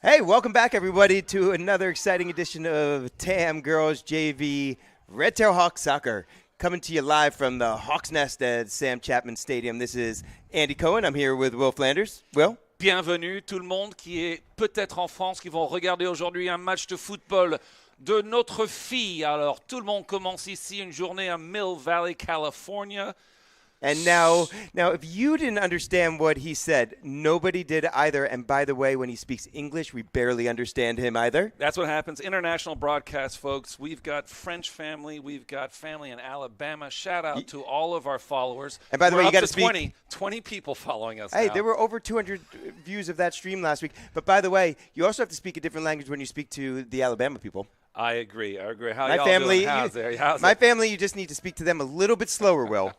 Hey, welcome back, everybody, to another exciting edition of TAM Girls JV Red Tail Hawk Soccer. Coming to you live from the Hawks Nest at Sam Chapman Stadium. This is Andy Cohen. I'm here with Will Flanders. Will? Bienvenue tout le monde qui est peut-être en France, qui vont regarder aujourd'hui un match de football de notre fille. Alors, tout le monde commence ici une journée à Mill Valley, California. And now, if you didn't understand what he said, nobody did either. And by the way, when he speaks English, we barely understand him either. That's what happens. International broadcast, folks. We've got French family. We've got family in Alabama. Shout out to all of our followers. And by the way, you got to speak. 20 people following us Hey, now. there were over 200 views of that stream last week. But by the way, you also have to speak a different language when you speak to the Alabama people. I agree. How My y'all family, doing? How's my it? family, you just need to speak to them a little bit slower, Will.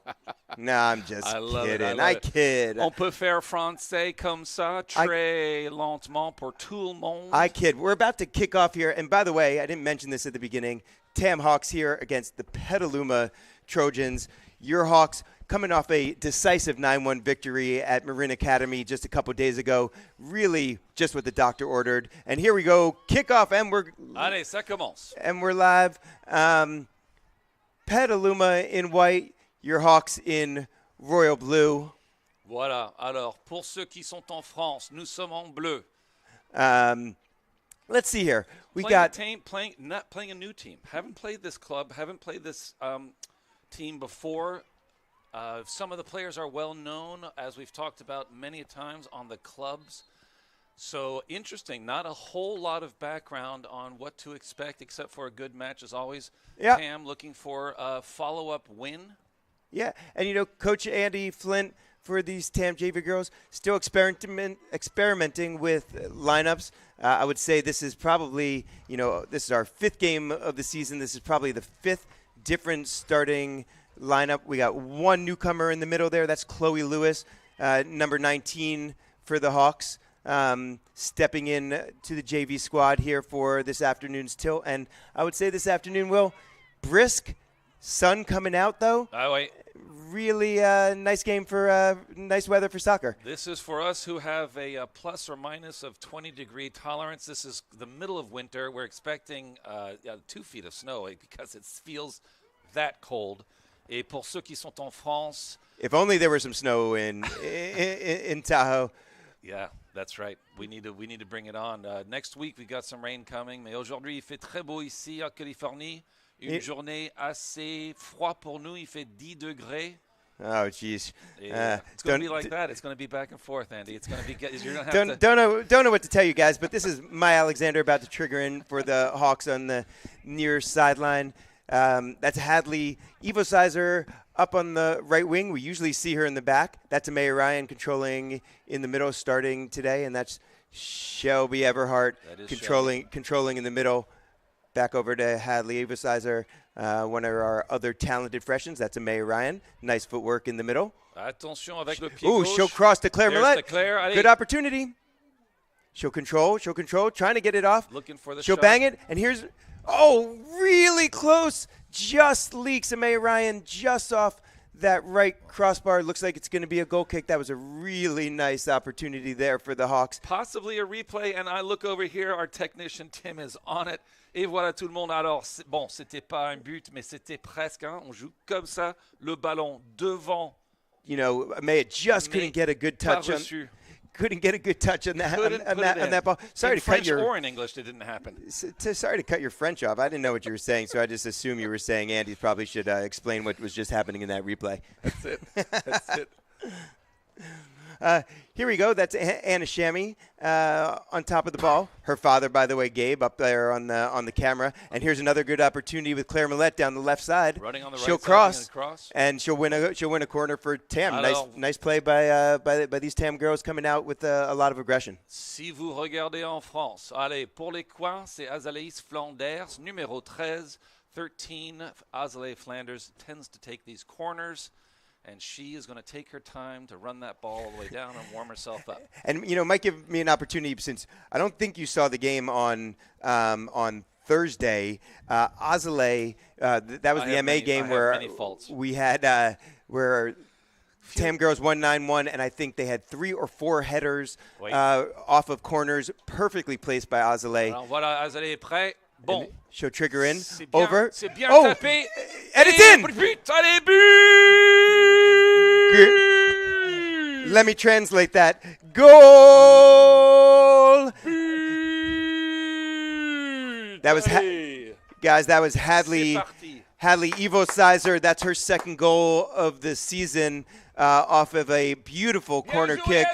No, I'm just I love kidding. it. I kid. On peut faire français comme ça, très lentement pour tout le monde. I kid. We're about to kick off here. And by the way, I didn't mention this at the beginning. Tam Hawks here against the Petaluma Trojans. Your Hawks coming off a decisive 9-1 victory at Marin Academy just a couple days ago. Really just what the doctor ordered. And here we go. Kickoff, and Allez, ça commence. we're live. Petaluma in white. Your Hawks in royal blue. Voilà. Alors, pour ceux qui sont en France, nous sommes en bleu. Let's see here. We Playing got a team, not playing a new team. Haven't played this club. Haven't played this team before. Some of the players are well known, as we've talked about many times on the clubs. So interesting. Not a whole lot of background on what to expect, except for a good match as always. Yeah. Tam looking for a follow-up win. Yeah, and Coach Andy Flint for these TAM JV girls still experimenting with lineups. I would say this is probably, this is our fifth game of the season. This is probably the fifth different starting lineup. We got one newcomer in the middle there. That's Chloe Lewis, number 19 for the Hawks, stepping in to the JV squad here for this afternoon's tilt. And I would say this afternoon, Will, brisk. Sun coming out, though. Oh, wait. Really nice game for nice weather for soccer. This is for us who have a plus or minus of 20-degree tolerance. This is the middle of winter. We're expecting 2 feet of snow because it feels that cold. Et pour ceux qui sont en France. If only there were some snow in Tahoe. Yeah, that's right. We need to bring it on. Next week, we got some rain coming. Mais aujourd'hui, il fait très beau ici en Californie. Une journée assez froide pour nous. Il fait 10 degrés. Oh, jeez. It's going to be like that. It's going to be back and forth, Andy. It's going to be. You're going to have don't know what to tell you guys, but this is Maya Alexander about to trigger in for the Hawks on the near sideline. That's Hadley. Evo Sizer up on the right wing. We usually see her in the back. That's Amaya Ryan controlling in the middle, starting today, and that's Shelby Everhart controlling in the middle. Back over to Hadley Avisizer, one of our other talented freshies. That's Amaya Ryan. Nice footwork in the middle. Attention avec le pied Ooh, gauche. she'll cross to Claire There's Millette. to Claire. Good opportunity. She'll control, trying to get it off. Looking for the She'll shot. bang it, and here's, really close. Just leaks Amaya Ryan just off that right crossbar. Looks like it's going to be a goal kick. That was a really nice opportunity there for the Hawks. Possibly a replay, and I look over here. Our technician Tim is on it. Et voilà tout le monde. Alors, bon, c'était pas un but, mais c'était presque. Hein. On joue comme ça, le ballon devant. Amaya just couldn't get a good touch on. Couldn't get a good touch on that ball. Sorry in to French cut your. or in English, it didn't happen. Sorry to cut your French off. I didn't know what you were saying, so I just assumed you were saying Andy probably should explain what was just happening in that replay. That's it. That's it. Here we go. That's Anna Shammy on top of the ball. Her father, by the way, Gabe, up there on the camera. And here's another good opportunity with Claire Millette down the left side. Running on the she'll right cross, side. Cross, and she'll win a corner for Tam. Nice play by these Tam girls coming out with a lot of aggression. Si vous regardez en France, allez, pour les coins, c'est Azalaïs Flanders, numéro 13. 13, Azalea Flanders tends to take these corners. And she is going to take her time to run that ball all the way down and warm herself up. And, might give me an opportunity, since I don't think you saw the game on Thursday. Azalea, that was the MA game where we had where Tam girls 1-9-1, and I think they had 3 or 4 headers off of corners, perfectly placed by Azalea. Alors voilà, Azalea est prêt. Bon. She'll trigger in. C'est bien, Over. C'est bien Oh! tapé. And it's in! But, allez, but! Let me translate that. Goal! That was guys. That was Hadley Evo Sizer. That's her second goal of the season off of a beautiful corner kick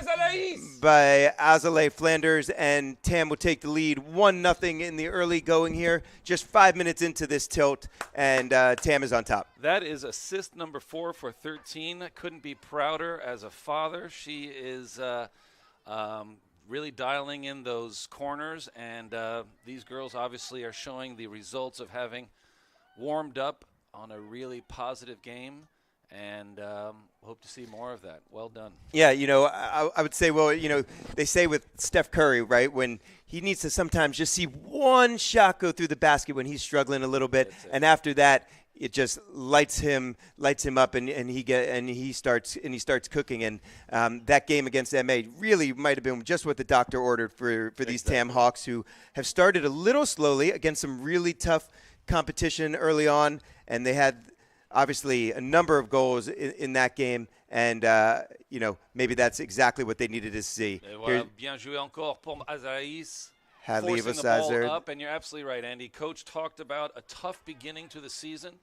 by Azalea Flanders, and Tam will take the lead 1-0 in the early going here. Just 5 minutes into this tilt, and Tam is on top. That is assist number 4 for 13. Couldn't be prouder as a father. She is really dialing in those corners, and these girls obviously are showing the results of having warmed up on a really positive game, and hope to see more of that. Well done. Yeah, I would say, they say with Steph Curry, right, when he needs to sometimes just see one shot go through the basket when he's struggling a little bit, and after that, it just lights him up, and he starts cooking. And that game against MA really might have been just what the doctor ordered for these Tam Hawks, who have started a little slowly against some really tough competition early on, and they had obviously a number of goals in that game, and maybe that's exactly what they needed to see. Voilà, bien joué encore pour Azaïs. Hadley Forcing the ball Evo up, and you're absolutely right, Andy. Coach talked about a tough beginning to the season,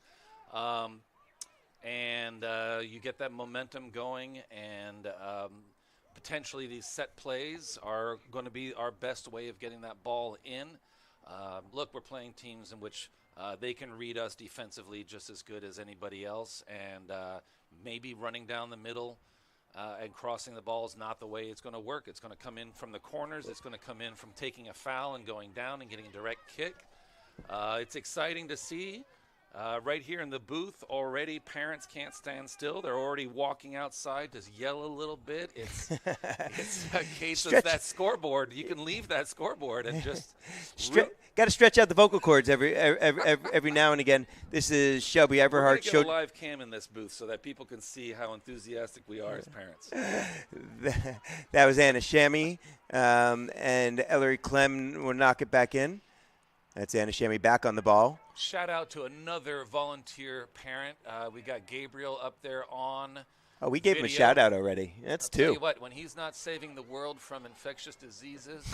and you get that momentum going, and potentially these set plays are going to be our best way of getting that ball in. Look, we're playing teams in which they can read us defensively just as good as anybody else, and maybe running down the middle and crossing the ball is not the way it's going to work. It's going to come in from the corners. It's going to come in from taking a foul and going down and getting a direct kick. It's exciting to see. Right here in the booth, already parents can't stand still. They're already walking outside to yell a little bit. It's a case of that scoreboard. You can leave that scoreboard and just got to stretch out the vocal cords every now and again. This is Shelby Everhart. We're going to get a live cam in this booth so that people can see how enthusiastic we are as parents. That was Anna Shammy, and Ellery Clem will knock it back in. That's Anna Shammy back on the ball. Shout out to another volunteer parent. We got Gabriel up there on we gave video. him a shout out already. That's I'll tell two. you what, when he's not saving the world from infectious diseases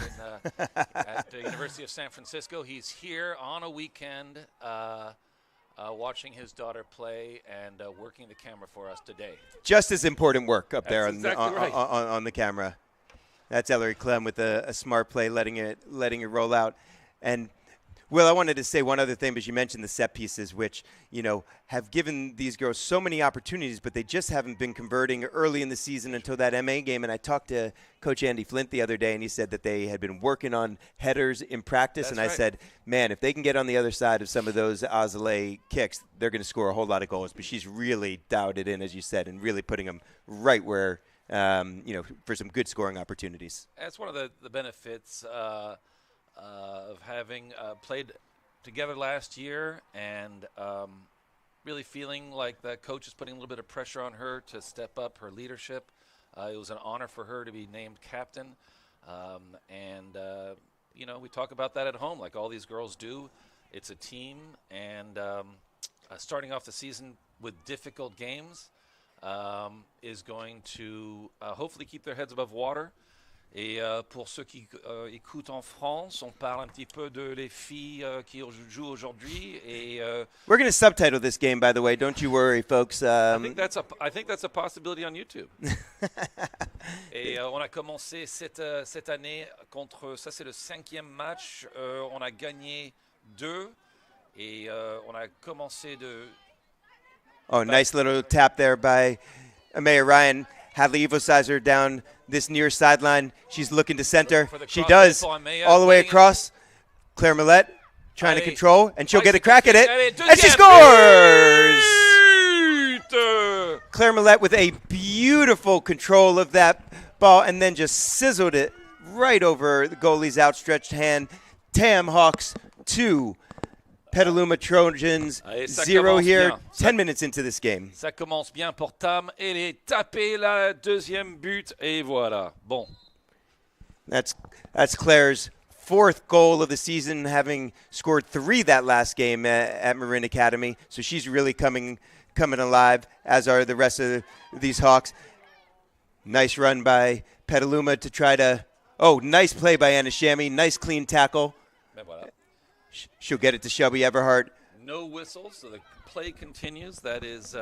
at the University of San Francisco, he's here on a weekend watching his daughter play and working the camera for us today. Just as important work up there right. on the camera. That's Ellery Clem with a smart play, letting it roll out. And Will, I wanted to say one other thing, because you mentioned the set pieces, which, have given these girls so many opportunities, but they just haven't been converting early in the season until that MA game. And I talked to Coach Andy Flint the other day, and he said that they had been working on headers in practice. That's and I right. said, man, if they can get on the other side of some of those Azalea kicks, they're going to score a whole lot of goals. But she's really dialed it in, as you said, and really putting them right where, for some good scoring opportunities. That's one of the benefits of having played together last year, and really feeling like the coach is putting a little bit of pressure on her to step up her leadership. It was an honor for her to be named captain, and we talk about that at home like all these girls do. It's a team, and starting off the season with difficult games is going to hopefully keep their heads above water. Et pour ceux qui écoutent en France, on parle un petit peu de les filles qui jouent aujourd'hui. Et we're going to subtitle this game, by the way. Don't you worry, folks. I think that's a possibility on YouTube. Et on a commencé cette année contre, ça c'est le 5e match. On a gagné 2 et on a commencé de. Oh, nice little tap there by Amaya Ryan. Hadley Evo Sizer down this near sideline. She's looking to center. She does. All the way across. Claire Millette trying to control, and she'll get a crack at it. And she scores! Claire Millette with a beautiful control of that ball, and then just sizzled it right over the goalie's outstretched hand. Tam Hawks 2, Petaluma Trojans Allez, ça 0 commence here, bien. 10 minutes into this game. Ça commence bien pour Tam. Elle est tapée la deuxième but et voilà. Bon. That's Claire's 4th goal of the season, having scored 3 that last game at Marin Academy. So she's really coming alive, as are the rest of these Hawks. Nice run by Petaluma to try to – oh, nice play by Anna Shammy. Nice clean tackle. Ben voilà. She'll get it to Shelby Everhart. No whistles, so the play continues. That is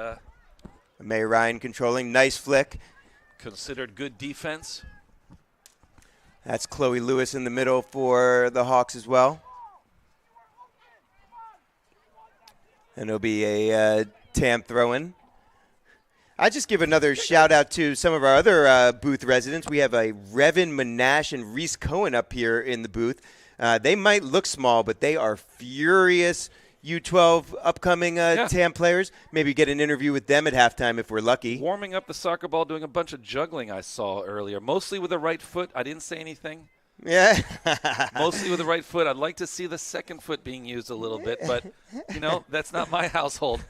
May Ryan controlling. Nice flick. considered good defense. That's Chloe Lewis in the middle for the Hawks as well. And it'll be a Tam throw-in. I just give another shout out to some of our other booth residents. We have a Revin Monash and Reese Cohen up here in the booth. They might look small, but they are furious U12 upcoming TAM players. Maybe get an interview with them at halftime if we're lucky. Warming up the soccer ball, doing a bunch of juggling I saw earlier, mostly with the right foot. I didn't say anything. Yeah. Mostly with the right foot. I'd like to see the second foot being used a little bit, but, you know, that's not my household.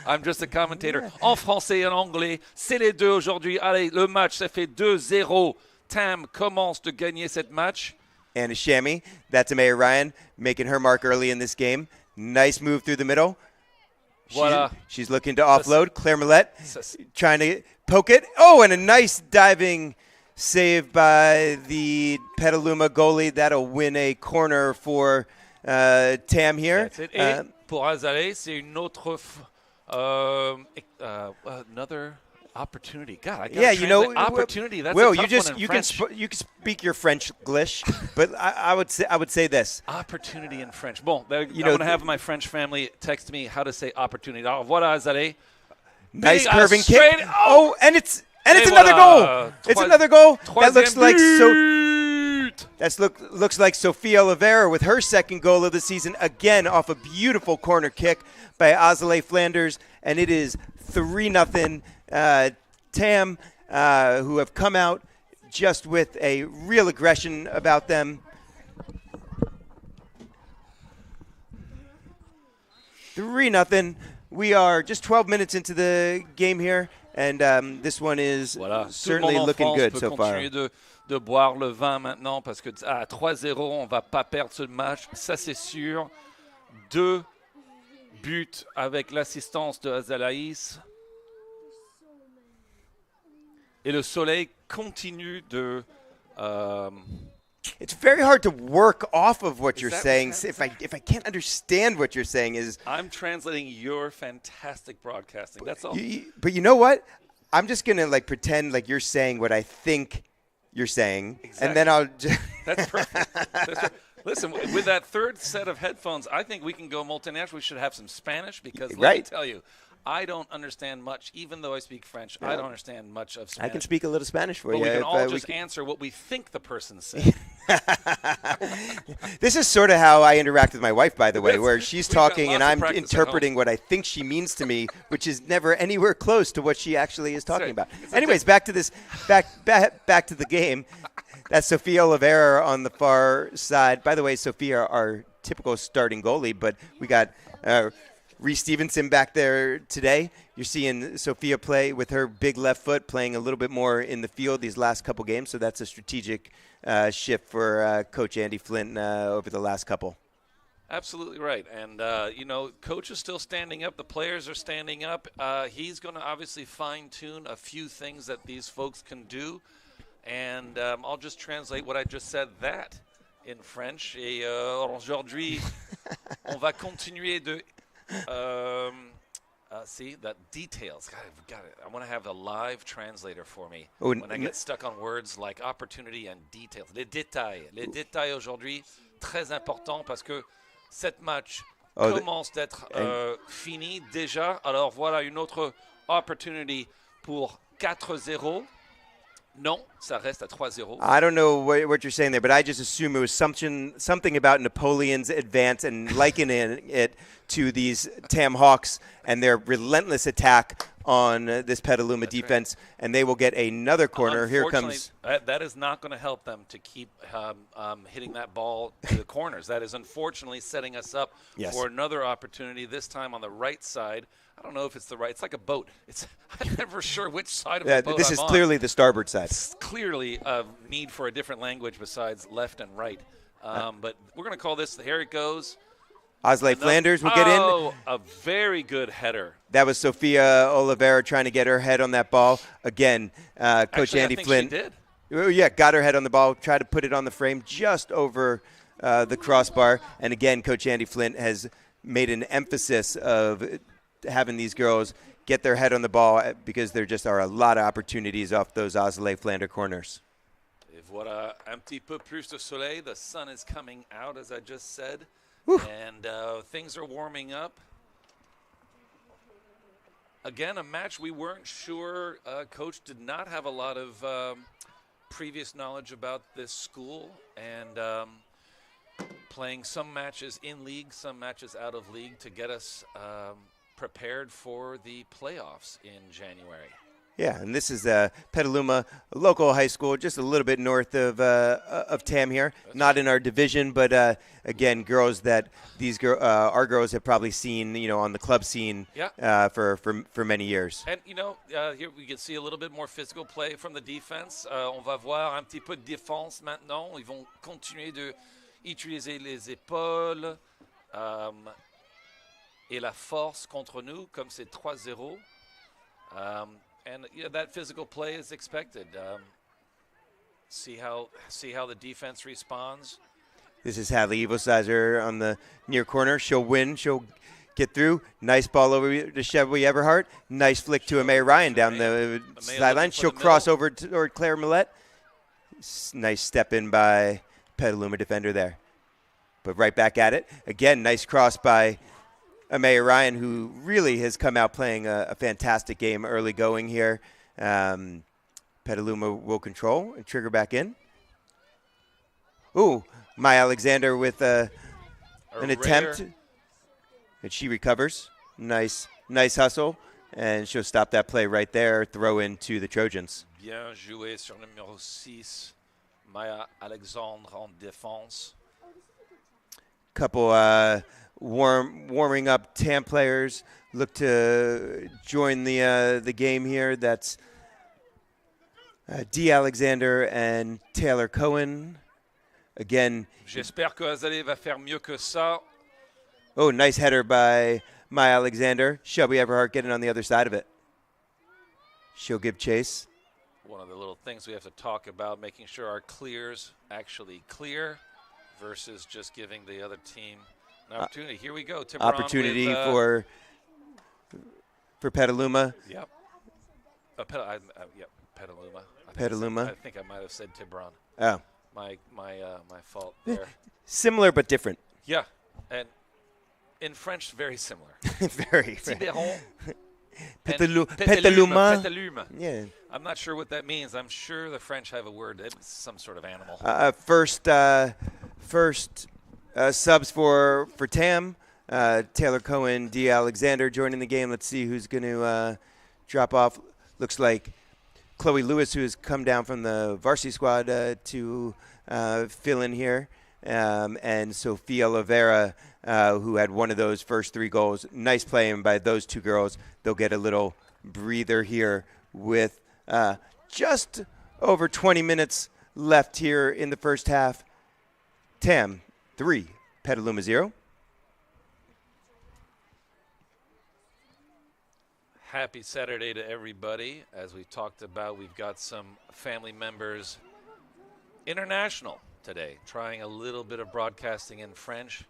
I'm just a commentator. En français et en anglais, c'est les deux aujourd'hui. Allez, le match, ça fait 2-0. Tam commence de gagner cette match. Anna Shammy, that's Amaya Ryan, making her mark early in this game. Nice move through the middle. Voilà. She's looking to offload. Claire Millette trying to poke it. Oh, and a nice diving save by the Petaluma goalie. That'll win a corner for Tam here. Et pour Azalea, c'est une autre another opportunity. God, I got opportunity. That's Will, a tough one in you French. you can speak your French-glish, but I would say this. Opportunity in French. Bon, I'm going to have my French family text me how to say opportunity. Alors, voilà, Azalea. Nice curving kick. Straight, Oh, and it's another goal. It's another goal. That looks like looks like Sophia Oliveira with her second goal of the season, again off a beautiful corner kick by Azalea Flanders, and it is 3-0. Tam, who have come out just with a real aggression about them. 3-0. We are just 12 minutes into the game here, and this one is certainly looking good so far. De boire le vin maintenant parce que à 3-0, on va pas perdre ce match, ça c'est sûr. 2 buts avec l'assistance de Azalaïs. Et le soleil continue de It's very hard to work off of what you're saying. If I can't understand what you're saying I'm translating your fantastic broadcasting. That's all. But you know what? I'm just going to pretend like you're saying what I think you're saying, exactly. And then I'll just That's perfect. Listen, with that third set of headphones, I think we can go multinational. We should have some Spanish because let me tell you, I don't understand much, even though I speak French. I don't understand much of Spanish. I can speak a little Spanish for you. We can all just answer what we think the person's saying. This is sort of how I interact with my wife, by the way, where she's talking and I'm interpreting what I think she means to me, which is never anywhere close to what she actually is talking about. Anyways, back to the game. That's Sophia Oliveira on the far side. By the way, Sophia, our typical starting goalie, but we got Reese Stevenson back there today. You're seeing Sophia play with her big left foot, playing a little bit more in the field these last couple games. So that's a strategic shift for Coach Andy Flint over the last couple. Absolutely right. And, Coach is still standing up. The players are standing up. He's going to obviously fine-tune a few things that these folks can do. And I'll just translate what I just said that in French. Et aujourd'hui, on va continuer de... see, that details. Got it. I want to have a live translator for me when I get stuck on words like opportunity and details. Les détails aujourd'hui, très important parce que cette match commence d'être fini déjà. Alors voilà une autre opportunity pour 4-0. Non, ça reste à 3-0. I don't know what you're saying there, but I just assume it was something about Napoleon's advance and likening it to these Tam Hawks and their relentless attack on this Petaluma defense, and they will get another corner. Here comes. That is not going to help them to keep hitting that ball to the corners. That is unfortunately setting us up for another opportunity, this time on the right side. I don't know if it's the right. It's like a boat. I'm never sure which side of the boat this I'm is on. Clearly the starboard side. It's clearly a need for a different language besides left and right. But we're going to call this, here it goes. Osley Flanders will get in. Oh, a very good header. That was Sofia Oliveira trying to get her head on that ball. Again, Coach Actually, Andy I think Flynn. she did. Yeah, got her head on the ball, tried to put it on the frame just over the crossbar. And again, Coach Andy Flint has made an emphasis of having these girls get their head on the ball because there just are a lot of opportunities off those Osley Flanders corners. Et voilà, un petit peu plus de soleil. The sun is coming out, as I just said. Whew. And things are warming up. Again, a match we weren't sure. Coach did not have a lot of previous knowledge about this school, and playing some matches in league, some matches out of league to get us prepared for the playoffs in January. Yeah, and this is Petaluma, a local high school, just a little bit north of Tam here. Not in our division, but again, girls that our girls have probably seen, on the club scene for many years. And here we can see a little bit more physical play from the defense. On va voir un petit peu de défense maintenant. Ils vont continuer de utiliser les épaules et la force contre nous, comme c'est 3-0. And that physical play is expected. See how the defense responds. This is Hadley Evilsizer on the near corner. She'll win. She'll get through. Nice ball over to Chevy Everhart. Nice flick to Amaya Ryan down the sideline. She'll cross over toward Claire Millette. Nice step in by Petaluma defender there. But right back at it. Again, nice cross by Amaya Ryan, who really has come out playing a fantastic game early going here. Petaluma will control and trigger back in. Ooh, Maya Alexander with an attempt. And she recovers. Nice hustle. And she'll stop that play right there. Throw in to the Trojans. Bien joué sur le numéro 6. Maya Alexandre en défense. Couple warming up TAM players look to join the game here. That's Dee Alexander and Taylor Cohen. Again. J'espère que Azalea va faire mieux que ça. Oh, nice header by Maya Alexander. Shelby Everhart getting on the other side of it. She'll give chase. One of the little things we have to talk about, making sure our clears actually clear versus just giving the other team an opportunity. Here we go. Tiburon opportunity with, for Petaluma. Yep. Petaluma. Petaluma. I think I might have said Tiburon. Oh. My fault there. Similar but different. Yeah. And in French, very similar. Very. Tiburon. Petaluma. Petaluma. Yeah. I'm not sure what that means. I'm sure the French have a word. It's some sort of animal. First subs for TAM. Taylor Cohen, Dee Alexander joining the game. Let's see who's going to drop off. Looks like Chloe Lewis, who has come down from the varsity squad to fill in here. And Sofia Oliveira, who had one of those first 3 goals. Nice playing by those 2 girls. They'll get a little breather here with just over 20 minutes left here in the first half. TAM 3, Petaluma 0. Happy Saturday to everybody. As we talked about, we've got some family members international today, trying a little bit of broadcasting in French.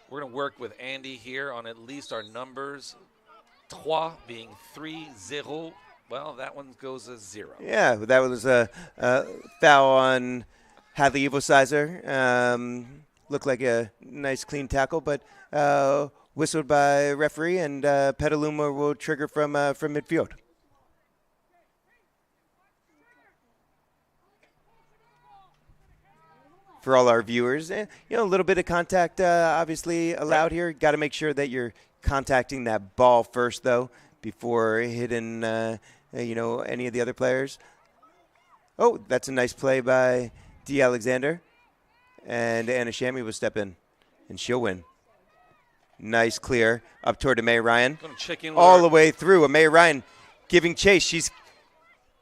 We're going to work with Andy here on at least our numbers. 3 being 3-0. Well, that one goes as 0. Yeah, that was a foul on Hadley Evilsizer. Looked like a nice clean tackle, but whistled by referee, and Petaluma will trigger from midfield. For all our viewers, a little bit of contact obviously allowed here. Got to make sure that you're contacting that ball first, though. before hitting, any of the other players. Oh, that's a nice play by D. Alexander. And Anna Shammy will step in, and she'll win. Nice clear up toward Amaya Ryan. All the way through. Amaya Ryan giving chase. She's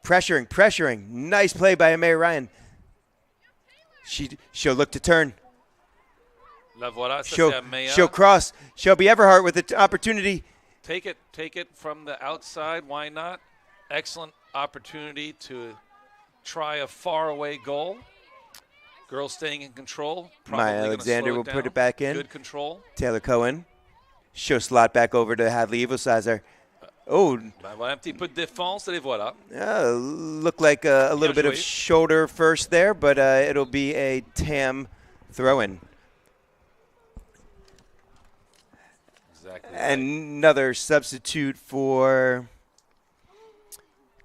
pressuring. Nice play by Amaya Ryan. She'll look to turn. La voilà, She'll cross. Shelby Everhart with the opportunity. Take it from the outside. Why not? Excellent opportunity to try a faraway goal. Girls staying in control. Maya Alexander will put it back in. Good control. Taylor Cohen. She'll slot back over to Hadley Evilsizer. Oh. Voilà, un petit peu de défense, et voilà. Looked like a little bit of shoulder first there, but it'll be a TAM throw-in. Exactly. Another substitute for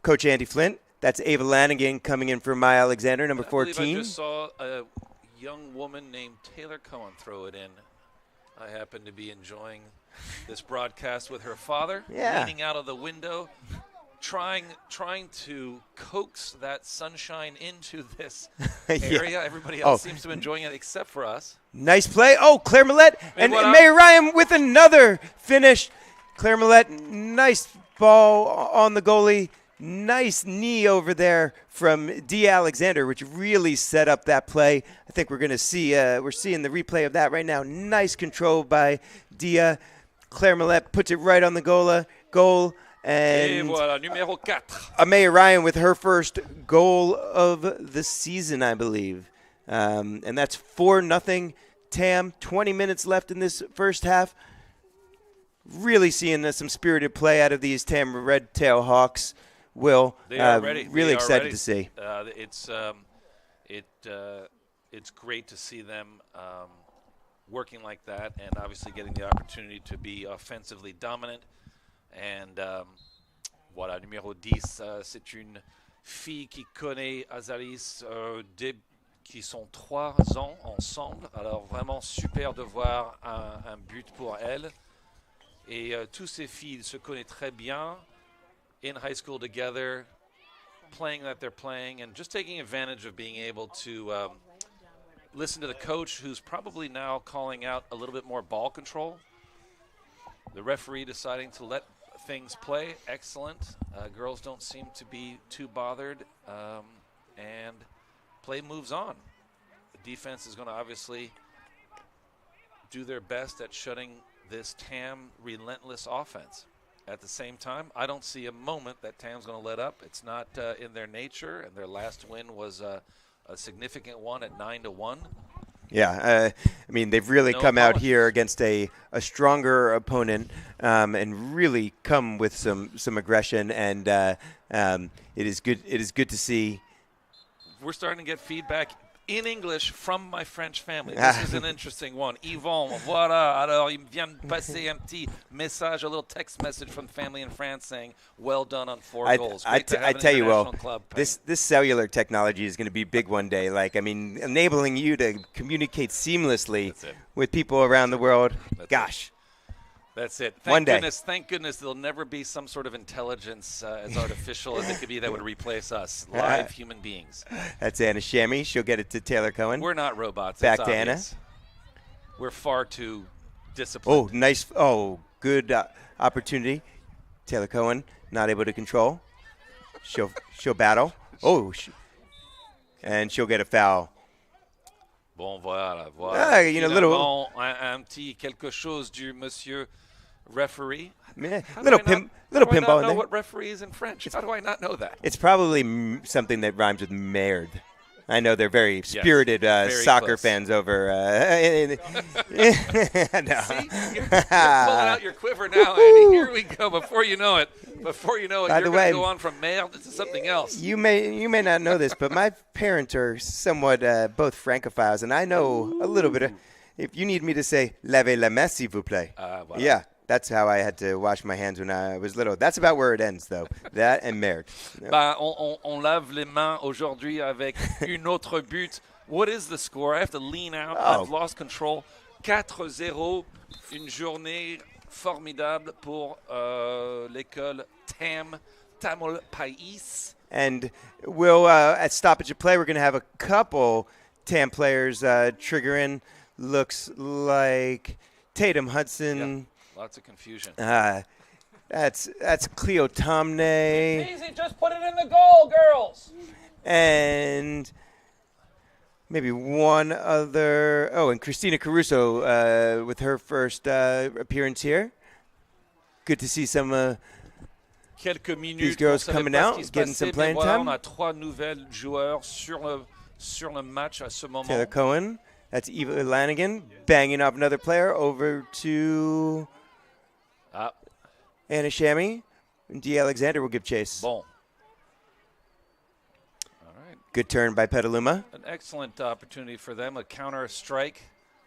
Coach Andy Flint. That's Ava Lanigan coming in for Maya Alexander, number 14. I just saw a young woman named Taylor Cohen throw it in. I happen to be enjoying this broadcast with her father, leaning out of the window, trying to coax that sunshine into this area. Everybody else seems to be enjoying it except for us. Nice play. Oh, Claire Millette and May Ryan with another finish. Claire Millette, nice ball on the goalie. Nice knee over there from D. Alexander, which really set up that play. I think we're going to see, we're seeing the replay of that right now. Nice control by Dia. Claire Millette puts it right on the goal. And voilà, numéro 4. Amaya Ryan with her first goal of the season, I believe. And that's 4-0 TAM. 20 minutes left in this first half. Really seeing some spirited play out of these TAM Red Tail Hawks. Will they are ready. Really excited to see. It's great to see them working like that, and obviously getting the opportunity to be offensively dominant. And voilà, numéro 10, c'est une fille qui connaît Azalis qui sont 3 ans ensemble. Alors vraiment super de voir un but pour elle. Et tous ces filles se connaissent très bien. In high school together, playing that they're playing, and just taking advantage of being able to listen to the coach, who's probably now calling out a little bit more ball control. The referee deciding to let things play. Excellent. Girls don't seem to be too bothered, and play moves on. The defense is going to obviously do their best at shutting this TAM relentless offense. At the same time, I don't see a moment that TAM's going to let up. It's not in their nature, and their last win was a significant one at 9-1. Yeah, I mean, they've really come out here against a stronger opponent and really come with some aggression, and it is good to see. We're starting to get feedback in English from my French family. This is an interesting one. Yvon, voilà. Alors, il vient de passer un petit message, a little text message from family in France saying, well done on 4 goals. I tell you, Will, this cellular technology is going to be big one day. Like, I mean, enabling you to communicate seamlessly with people around the world. Gosh. That's it. One day. Thank goodness there'll never be some sort of intelligence as artificial as it could be that would replace us, live human beings. That's Anna Shammy. She'll get it to Taylor Cohen. We're not robots. Back it's to obvious. Anna. We're far too disciplined. Oh, nice. Oh, good opportunity. Taylor Cohen not able to control. She'll battle. Oh, and she'll get a foul. Bon, voilà. Little un petit quelque chose du monsieur referee. Little pinball in there. I don't know what referee is in French. How do I not know that? It's probably something that rhymes with merde. I know they're very spirited very soccer close. fans over. No. See, you're pulling out your quiver now, Andy. Here we go. Before you know it, you're going to go on from merde to something else. You may not know this, but my parents are somewhat both francophiles, and I know a little bit of. If you need me to say "lavez la main, s'il vous plaît," Voilà. Yeah, that's how I had to wash my hands when I was little. That's about where it ends, though. That and merde. On lave les mains aujourd'hui avec une autre but. What is the score? I have to lean out. I've lost control. 4-0. Une journée formidable pour l'équipe l'école Tam Tamil Pais. And we'll, at stoppage of play, we're going to have a couple TAM players trigger in. Looks like Tatum Hudson. Yeah, lots of confusion. That's Cleo Tomney. Easy, just put it in the goal, girls. And maybe one other. Oh, and Christina Caruso with her first appearance here. Good to see some Quelques minutes. these girls coming out, getting some playing time. On a 3 nouvelles joueurs sur le match à ce moment. Taylor Cohen. That's Eva Lanigan banging off another player over to Anna Shammy. And D. Alexander will give chase. Bon. All right. Good turn by Petaluma. An excellent opportunity for them, a counter strike.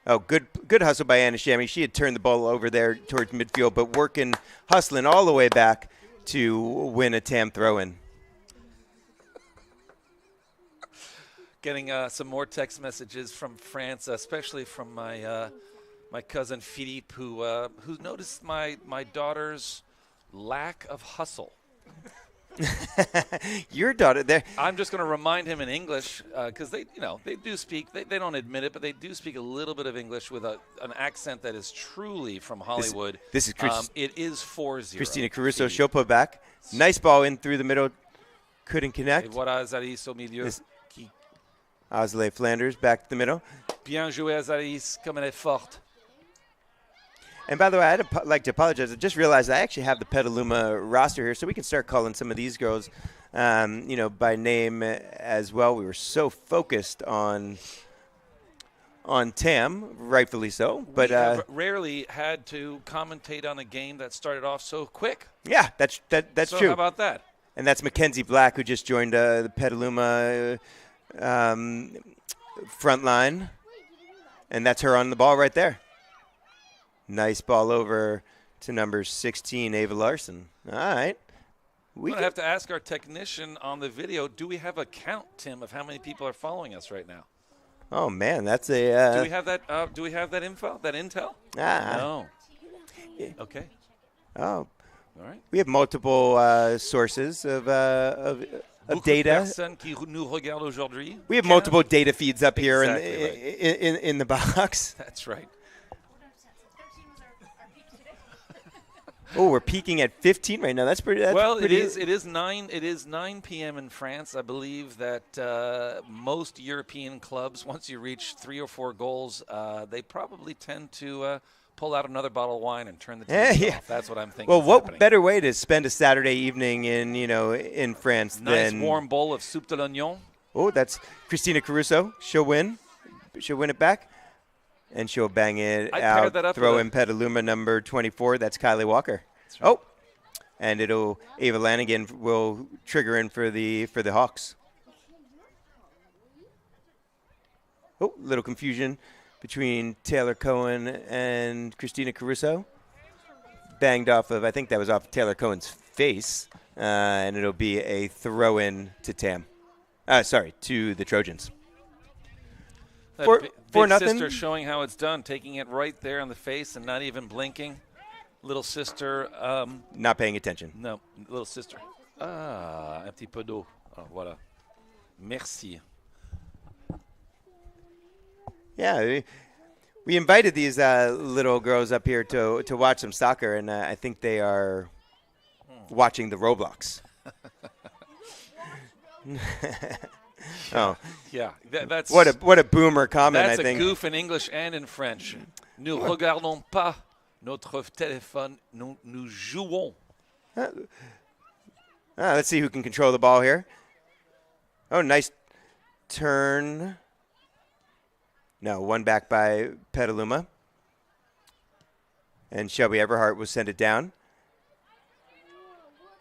Oh, good hustle by Anna Shammy. She had turned the ball over there towards midfield, but hustling all the way back to win a TAM throw-in. Getting some more text messages from France, especially from my cousin Philippe, who noticed my daughter's lack of hustle. Your daughter there. I'm just going to remind him in English because they do speak. They don't admit it, but they do speak a little bit of English with an accent that is truly from Hollywood. This is it is 4-0. Christina Caruso. She'll put back. Nice ball in through the middle. Couldn't connect. Et voilà Azalis au milieu. Osley Flanders back to the middle. Bien joué Azalis, comme elle est forte. And by the way, I'd like to apologize. I just realized I actually have the Petaluma roster here, so we can start calling some of these girls, by name as well. We were so focused on TAM, rightfully so. But we have rarely had to commentate on a game that started off so quick. Yeah, that's so true. How about that? And that's Mackenzie Black, who just joined the Petaluma front line, and that's her on the ball right there. Nice ball over to number 16, Ava Larson. All right. We're going to have to ask our technician on the video, do we have a count, Tim, of how many people are following us right now? Oh, man, that's a do we have that info, that intel? No. Okay. Oh. All right. We have multiple sources of data. We have multiple data feeds up here in the box. That's right. Oh, we're peaking at 15 right now. That's pretty. It is 9 p.m. in France. I believe that most European clubs, once you reach 3 or 4 goals, they probably tend to pull out another bottle of wine and turn the TV off. That's what I'm thinking. Well, what better way to spend a Saturday evening in France nice than warm bowl of soupe de l'oignon. Oh, that's Christina Caruso. She'll win. She'll win it back. And she'll bang it out. Throw in Petaluma number 24. That's Kylie Walker. That's right. Oh, and Ava Lanigan will trigger in for the Hawks. Oh, little confusion between Taylor Cohen and Christina Caruso. Banged off of, I think that was off Taylor Cohen's face, and it'll be a throw in to TAM. To the Trojans. Big 4-0. sister showing how it's done, taking it right there in the face and not even blinking. Little sister. Not paying attention. No, little sister. Un petit peu d'eau. Voilà. Merci. Yeah, we invited these little girls up here to watch some soccer, and I think they are watching the Roblox. Oh, yeah, that's what a boomer comment. That's I think. A goof in English and in French. Nous regardons pas notre téléphone. Nous jouons. Let's see who can control the ball here. Oh, nice turn. No, one back by Petaluma. And Shelby Everhart will send it down.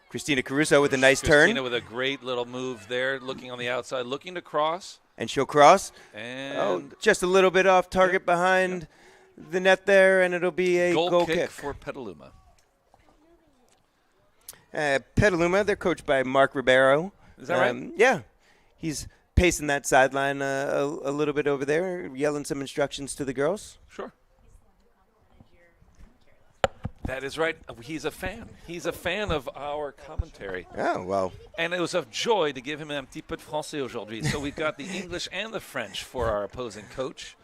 Christina Caruso with a nice turn. Christina with a great little move there, looking on the outside, looking to cross. And she'll cross. And just a little bit off target behind the net there, and it'll be a goal kick for Petaluma. Petaluma, they're coached by Mark Ribeiro. Is that right? Yeah. He's pacing that sideline a little bit over there, yelling some instructions to the girls. Sure. That is right. He's a fan. He's a fan of our commentary. Oh, well. And it was a joy to give him un petit peu de français aujourd'hui. So we've got the English and the French for our opposing coach.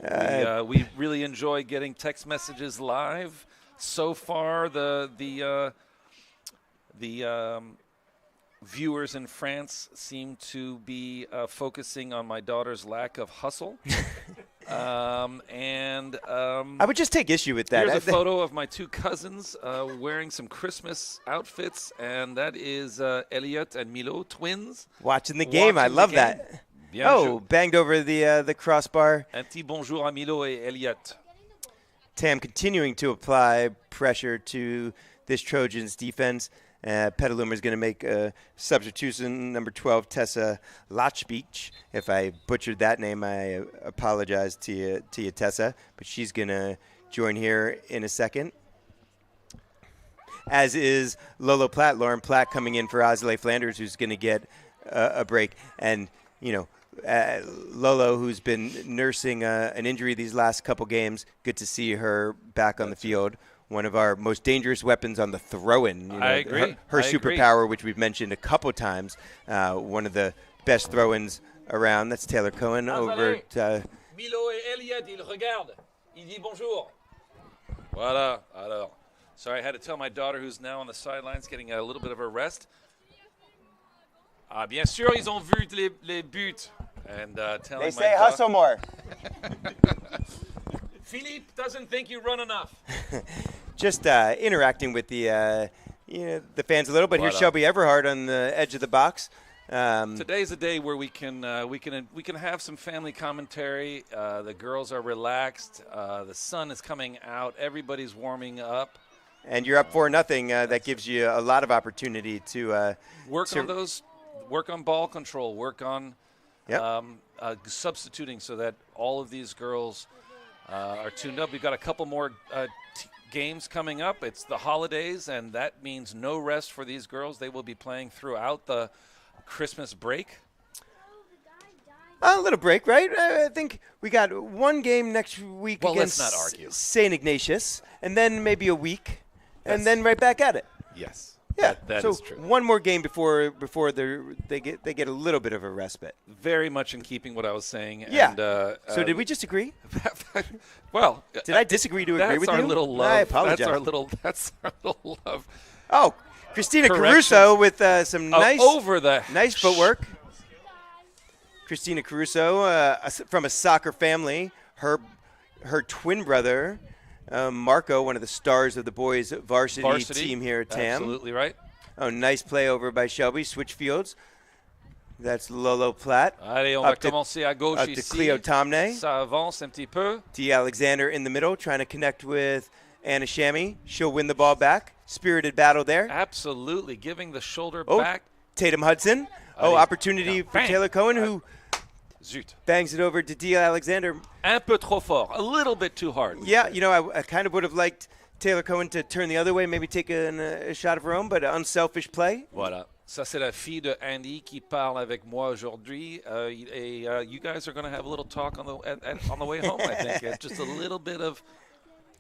We really enjoy getting text messages live. So far, the viewers in France seem to be focusing on my daughter's lack of hustle. I would just take issue with that. Here's a photo of my two cousins wearing some Christmas outfits, and that is Elliot and Milo, twins. Watching the game. I love that. Bien oh, banged over the crossbar. Un petit bonjour à Milo et Elliot. Tam continuing to apply pressure to this Trojans defense. Petaluma is going to make a substitution, number 12, Tessa Lachbeach. If I butchered that name, I apologize to you, Tessa. But she's going to join here in a second. As is Lolo Platt, Lauren Platt coming in for Azalea Flanders, who's going to get a break. And, you know, Lolo, who's been nursing an injury these last couple games, good to see her back on the field. One of our most dangerous weapons on the throw-in. You know, I agree. Her superpower, which we've mentioned a couple times, one of the best throw-ins around. That's Taylor Cohen over at Milo et Elliot, ils regardent. Il dit bonjour. Voilà. Alors, sorry, I had to tell my daughter, who's now on the sidelines, getting a little bit of a rest. Ah, bien sûr, ils ont vu les buts. And telling They say hustle more. Philippe doesn't think you run enough. Just interacting with the fans a little bit. Here's Shelby Everhart on the edge of the box. Today's a day where we can have some family commentary. The girls are relaxed. The sun is coming out. Everybody's warming up. And you're up 4-0. That gives you a lot of opportunity to work on those. Work on ball control. Work on substituting so that all of these girls are tuned up. We've got a couple more games coming up. It's the holidays, and that means no rest for these girls. They will be playing throughout the Christmas break. A little break, right? I think we got one game next week against let's not argue. St. Ignatius, and then maybe a week, and then right back at it. Yes. Yeah, that so is true. One more game before they get a little bit of a respite. Very much in keeping what I was saying. Yeah. And, so did we just agree? Well, did I disagree to agree with you? That's our little love. I apologize. That's our little love. Oh, Christina Caruso with some nice footwork. Christina Caruso from a soccer family. Her twin brother. Marco, one of the stars of the boys' varsity team here at TAM. Absolutely right. Oh, nice play over by Shelby. Switch fields. That's Lolo Platt. Allez, on va commencer à gauche ici. To Cleo Tomney. Ça avance un petit peu. T. Alexander in the middle, trying to connect with Anna Shammy. She'll win the ball back. Spirited battle there. Absolutely, giving the shoulder Oh, back. Tatum Hudson. Oh, opportunity for Taylor Cohen, who bangs it over to D. Alexander. Un peu trop fort. A little bit too hard. Yeah, I kind of would have liked Taylor Cohen to turn the other way, maybe take a shot of her own, but an unselfish play. Voilà. Ça, c'est la fille de Andy qui parle avec moi aujourd'hui. You guys are going to have a little talk on the way home, I think. Just a little bit of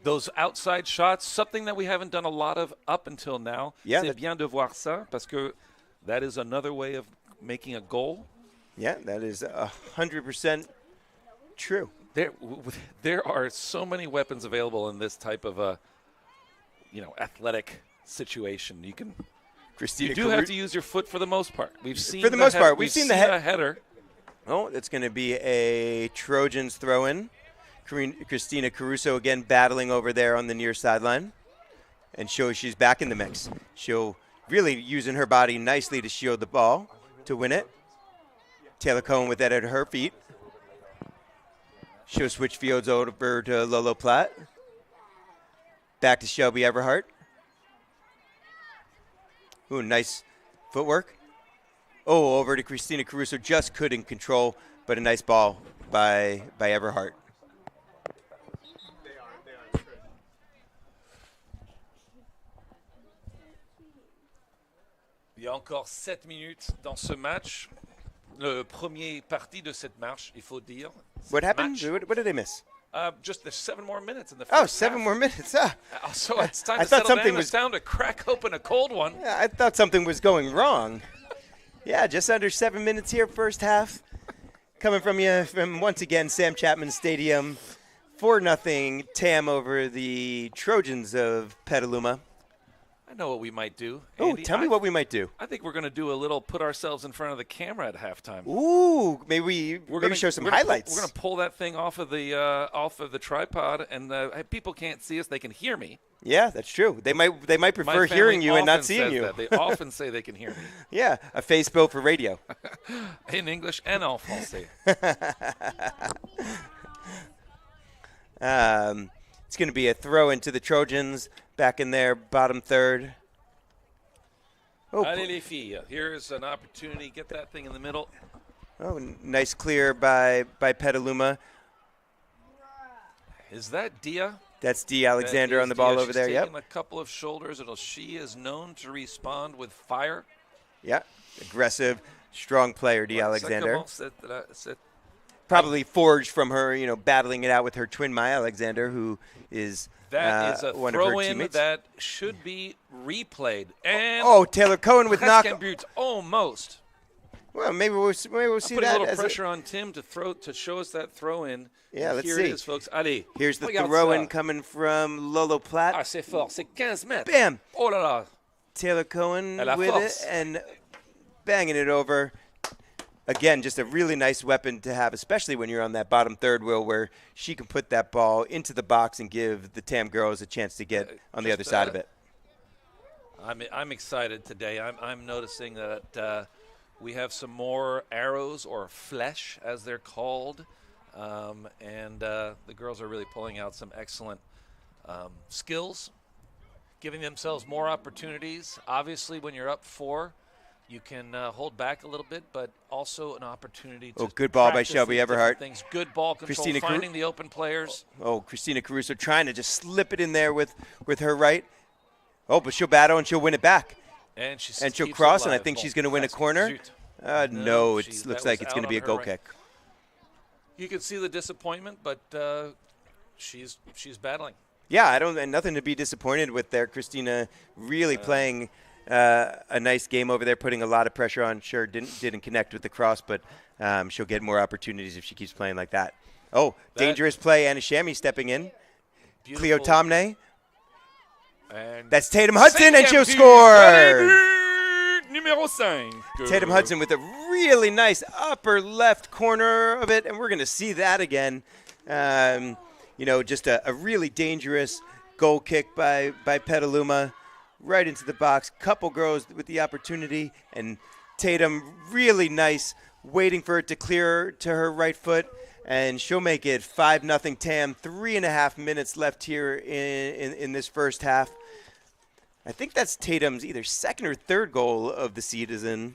those outside shots, something that we haven't done a lot of up until now. Yeah, c'est bien de voir ça, parce que that is another way of making a goal. Yeah, that is 100% true. There are so many weapons available in this type of athletic situation. You do have to use your foot for the most part. We've seen We've seen the header. Oh, it's going to be a Trojans throw-in. Christina Caruso again battling over there on the near sideline, and shows she's back in the mix. She'll really using her body nicely to shield the ball to win it. Taylor Cohen with that at her feet. She'll switch fields over to Lolo Platt. Back to Shelby Everhart. Ooh, nice footwork. Oh, over to Christina Caruso. Just couldn't control, but a nice ball by Everhart. Il y a encore 7 minutes dans ce match. Le premier parti de cette marche, il faut dire. What happened? What did I miss? Just there's 7 more minutes in the first Oh, half. 7 more minutes. Ah. So it's time I to thought settle something down. was- It's time to crack open a cold one. Yeah, I thought something was going wrong. Yeah, just under 7 minutes here, first half. Coming from you from, once again, Sam Chapman Stadium. 4-0 TAM over the Trojans of Petaluma. I know what we might do. Oh, Andy. tell me what we might do. I think we're going to do a little put ourselves in front of the camera at halftime. Ooh, maybe show some highlights. We're going to pull that thing off of the tripod, and people can't see us; they can hear me. Yeah, that's true. They might My prefer family hearing you and not often seeing says you. that. They often say they can hear me Yeah, a face bill for radio. in English and en français. It's going to be a throw into the Trojans back in their bottom third. Oh, Allez les filles, here's an opportunity. Get that thing in the middle. oh, nice clear by Petaluma. Is that Dia? That's D. Alexander That on the is ball Dia. over there. She's Yep. taking a couple of shoulders. She is known to respond with fire. Yeah. Aggressive, strong player, D. Ça Alexander. commence cette Probably forged from her, battling it out with her twin Maya Alexander, who is That is a one of her throw-in teammates. that should be replayed. And Oh, Taylor Cohen with knock. presque un but, almost. Well, maybe we'll see Putting that a little as pressure on Tim to show us that throw-in. Yeah, And let's here see. it is, folks. Allez. Here's the Regarde throw-in ça. coming from Lolo Platt. Ah, c'est fort. C'est 15 mètres. Bam! Oh là là. Taylor Cohen Elle a with force. it and banging it over. Again, just a really nice weapon to have, especially when you're on that bottom third wheel where she can put that ball into the box and give the TAM girls a chance to get on the other side of it. I'm excited today. I'm noticing that we have some more arrows or flesh, as they're called, and the girls are really pulling out some excellent skills, giving themselves more opportunities. Obviously, when you're up 4, you can hold back a little bit, but also an opportunity to Good ball by practice Shelby these different Everhart. things. Good ball control, Christina Caru- finding the open players. Oh, Christina Caruso trying to just slip it in there with her right. Oh, but she'll battle and she'll win it back. And she'll She'll cross, and I think she's going to win a corner. No, No, it that looks was like it's going to out be a on her goal right. kick. You can see the disappointment, but she's battling. Yeah, and nothing to be disappointed with there. Christina really playing a nice game over there, putting a lot of pressure on. Sure, didn't connect with the cross, but she'll get more opportunities if she keeps playing like that. Oh, dangerous play. Anna Shami stepping in. Cleo Beautiful. Tomney. And That's Tatum Hudson, and she'll Cinquième but. score. Allez, but, numéro 5. Tatum Hudson with a really nice upper left corner of it, and we're going to see that again. Just a really dangerous goal kick by Petaluma right into the box. Couple girls with the opportunity, and Tatum really nice, waiting for it to clear to her right foot, and she'll make it 5-0 TAM. 3.5 minutes left here in this first half. I think that's Tatum's either second or third goal of the season.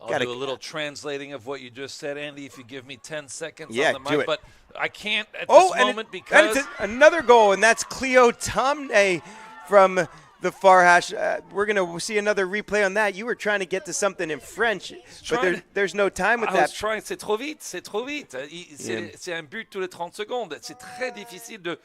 I'll do a little translating of what you just said, Andy, if you give me 10 seconds Yeah, on the mic. do it. But I can't at this moment because it's another goal, and that's Cleo Tomney from the far hash. We're going to see another replay on that. You were trying to get to something in French, but there's no time with I that. was trying. C'est trop vite. C'est un but tous les 30 secondes. C'est très difficile de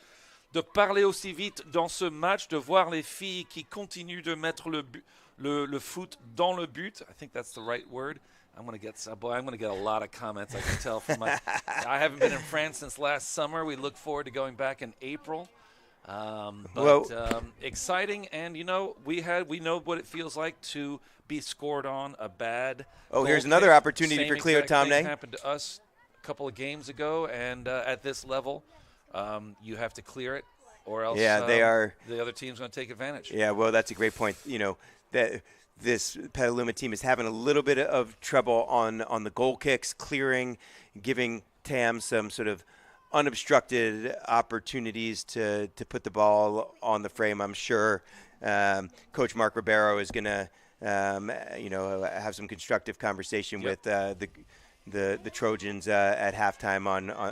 parler aussi vite dans ce match, de voir les filles qui continuent de mettre le foot dans le but. I think that's the right word. I'm gonna get a lot of comments. I can tell from my. I haven't been in France since last summer. We look forward to going back in April. Exciting, and we know what it feels like to be scored on a bad. Oh, here's goal another kick. opportunity Same for Cleo exact thing Tomney. Happened to us a couple of games ago, and at this level, you have to clear it, or else the other team's going to take advantage. Yeah, well, that's a great point. That this Petaluma team is having a little bit of trouble on the goal kicks, clearing, giving TAM some sort of unobstructed opportunities to put the ball on the frame. I'm sure Coach Mark Ribeiro is going to have some constructive conversation with the Trojans at halftime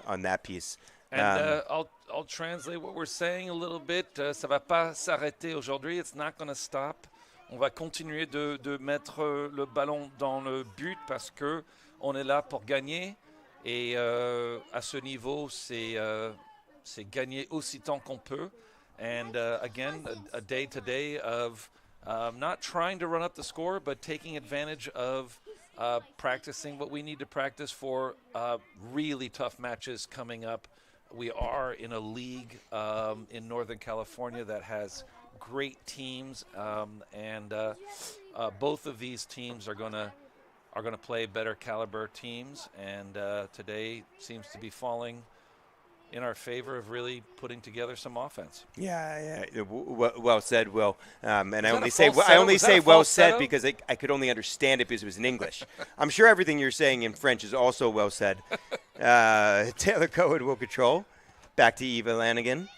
on that piece. And I'll translate what we're saying a little bit. Ça va pas s'arrêter aujourd'hui. It's not going to stop. On va continuer de mettre le ballon dans le but parce que on est là pour gagner. Et à ce niveau, c'est gagner aussi tant qu'on peut. And again, a day to day of not trying to run up the score, but taking advantage of practicing what we need to practice for really tough matches coming up. We are in a league in Northern California that has great teams, and both of these teams are going to play better caliber teams. And today seems to be falling in our favor of really putting together some offense. Yeah, yeah. Well said, Will. And Was I that only a say falsetto? I only Was that say a well said falsetto? because I could only understand it because it was in English. I'm sure everything you're saying in French is also well said. Taylor Cohen will control. Back to Eva Lanigan.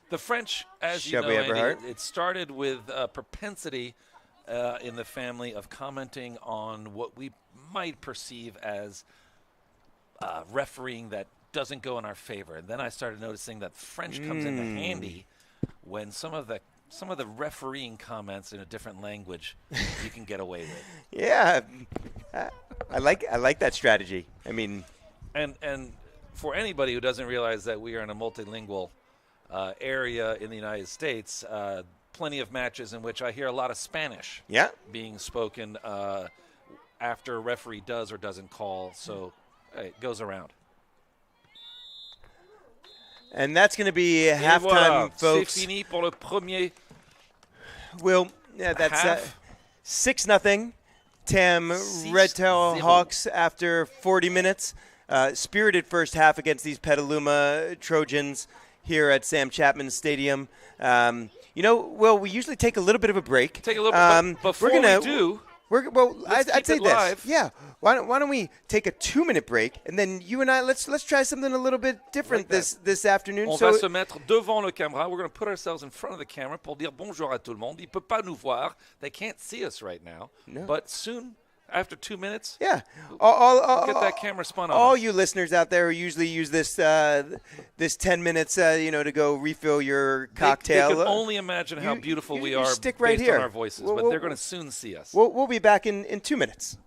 The French, as you Shelby know, Andy, Everhart. it started with a propensity in the family of commenting on what we might perceive as refereeing that doesn't go in our favor. And then I started noticing that French comes into handy when some of the refereeing comments in a different language you can get away with. Yeah, I like that strategy. I mean, And for anybody who doesn't realize that we are in a multilingual area in the United States, plenty of matches in which I hear a lot of Spanish yeah. being spoken after a referee does or doesn't call. So it goes around. And that's going to be Et halftime, voilà, c'est folks. fini pour le premier Will, yeah, that's half. 6-0. Tam 6-0. Red Tail Hawks after 40 minutes. Spirited first half against these Petaluma Trojans here at Sam Chapman Stadium. Will, we usually take a little bit of a break. Take a little bit, but before we do, let's I'd keep say it live. this. Yeah. Why don't we take a 2-minute break and then you and I let's try something a little bit different Like this afternoon. On va se mettre devant le caméra. We're going to put ourselves in front of the camera pour dire bonjour à tout le monde. Ils ne peuvent pas nous voir. They can't see us right now. No. But soon, after 2 minutes, yeah, get that camera spun on all us. you listeners out there who usually use this 10 minutes, to go refill your cocktail. They can only imagine how beautiful we are stick right based here. on our voices, but they're going to soon see us. We'll be back in 2 minutes.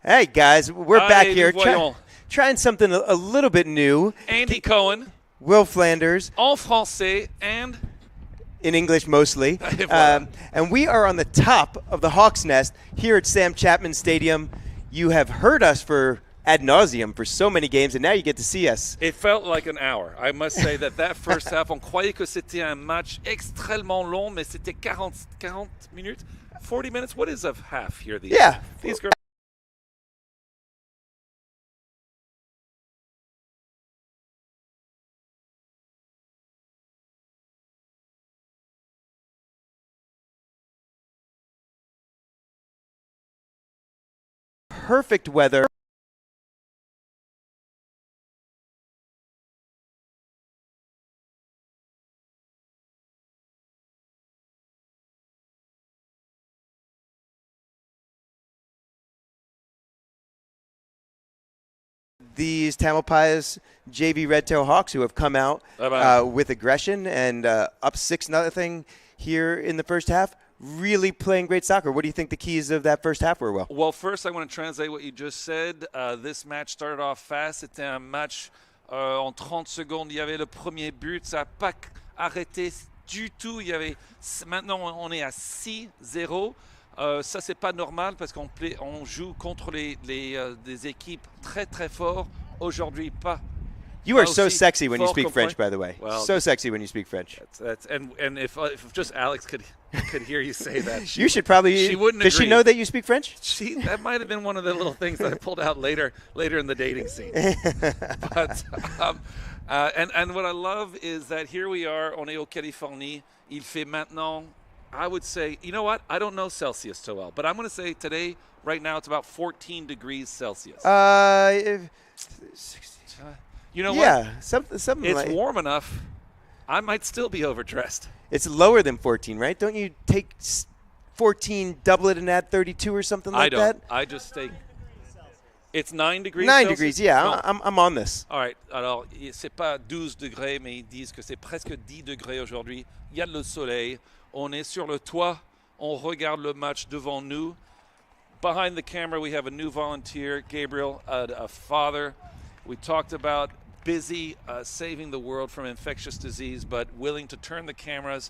Hey, guys, we're back here voyons. trying something a little bit new. Andy Cohen, Will Flanders, en français, and in English mostly. Voilà. And we are on the top of the Hawks Nest here at Sam Chapman Stadium. You have heard us for ad nauseum for so many games, and now you get to see us. It felt like an hour. I must say that first half, on croyait que c'était un match extrêmement long, mais c'était 40 minutes, 40 minutes. What is a half here? These girls. Perfect weather. These Tamalpais JV Red Tail Hawks who have come out with aggression and up 6-0 here in the first half, really playing great soccer. What do you think the keys of that first half were, Will? Well, first I want to translate what you just said. This match started off fast. C'était un match en 30 secondes. Il y avait le premier but. Ça n'a pas arrêté du tout. Maintenant, on est à 6-0. Ça, c'est pas normal parce qu'on joue contre des équipes très très fortes. Aujourd'hui, pas. You are so sexy when you speak French, by the way. Well, so sexy when you speak French. And if just Alex could hear you say that, you should probably. She wouldn't. Does agree. she know that you speak French? That might have been one of the little things that I pulled out later in the dating scene. But and what I love is that here we are, on est au Californie. Il fait maintenant. I would say, you know what? I don't know Celsius so well, but I'm going to say today, right now, it's about 14 degrees Celsius. You know what? Yeah, something it's like. Warm enough. I might still be overdressed. It's lower than 14, right? Don't you take 14, double it, and add 32 or something like that? I just take. It's 9 degrees. 9 Celsius? degrees, yeah. No. I'm on this. All right. Alors, c'est pas 12 degrés, mais ils disent que c'est presque 10 degrés aujourd'hui. Il y a le soleil. On est sur le toit. On regarde le match devant nous. Behind the camera, we have a new volunteer, Gabriel, a father. We talked about busy saving the world from infectious disease, but willing to turn the cameras.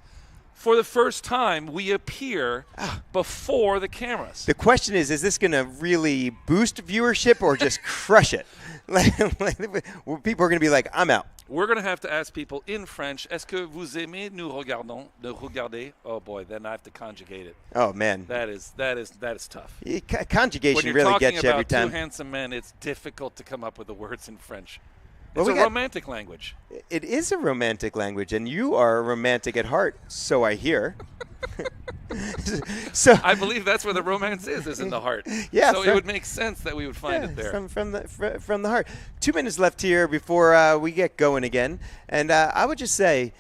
For the first time, we appear before the cameras. The question is this going to really boost viewership or just crush it? People are going to be like, I'm out. We're going to have to ask people in French, est-ce que vous aimez nous regarder? Oh boy, then I have to conjugate it. Oh man. That is tough. Conjugation really gets you every time. When you're talking about two handsome men, it's difficult to come up with the words in French. It's a romantic language. It is a romantic language, and you are a romantic at heart, so I hear. So I believe that's where the romance is in the heart. Yeah. So it would make sense that we would find it there. From the heart. 2 minutes left here before we get going again, and I would just say,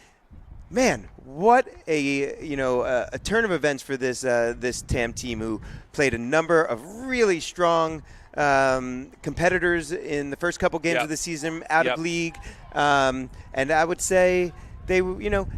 man, what a turn of events for this TAM team who played a number of really strong competitors in the first couple games of the season out of league, and I would say they,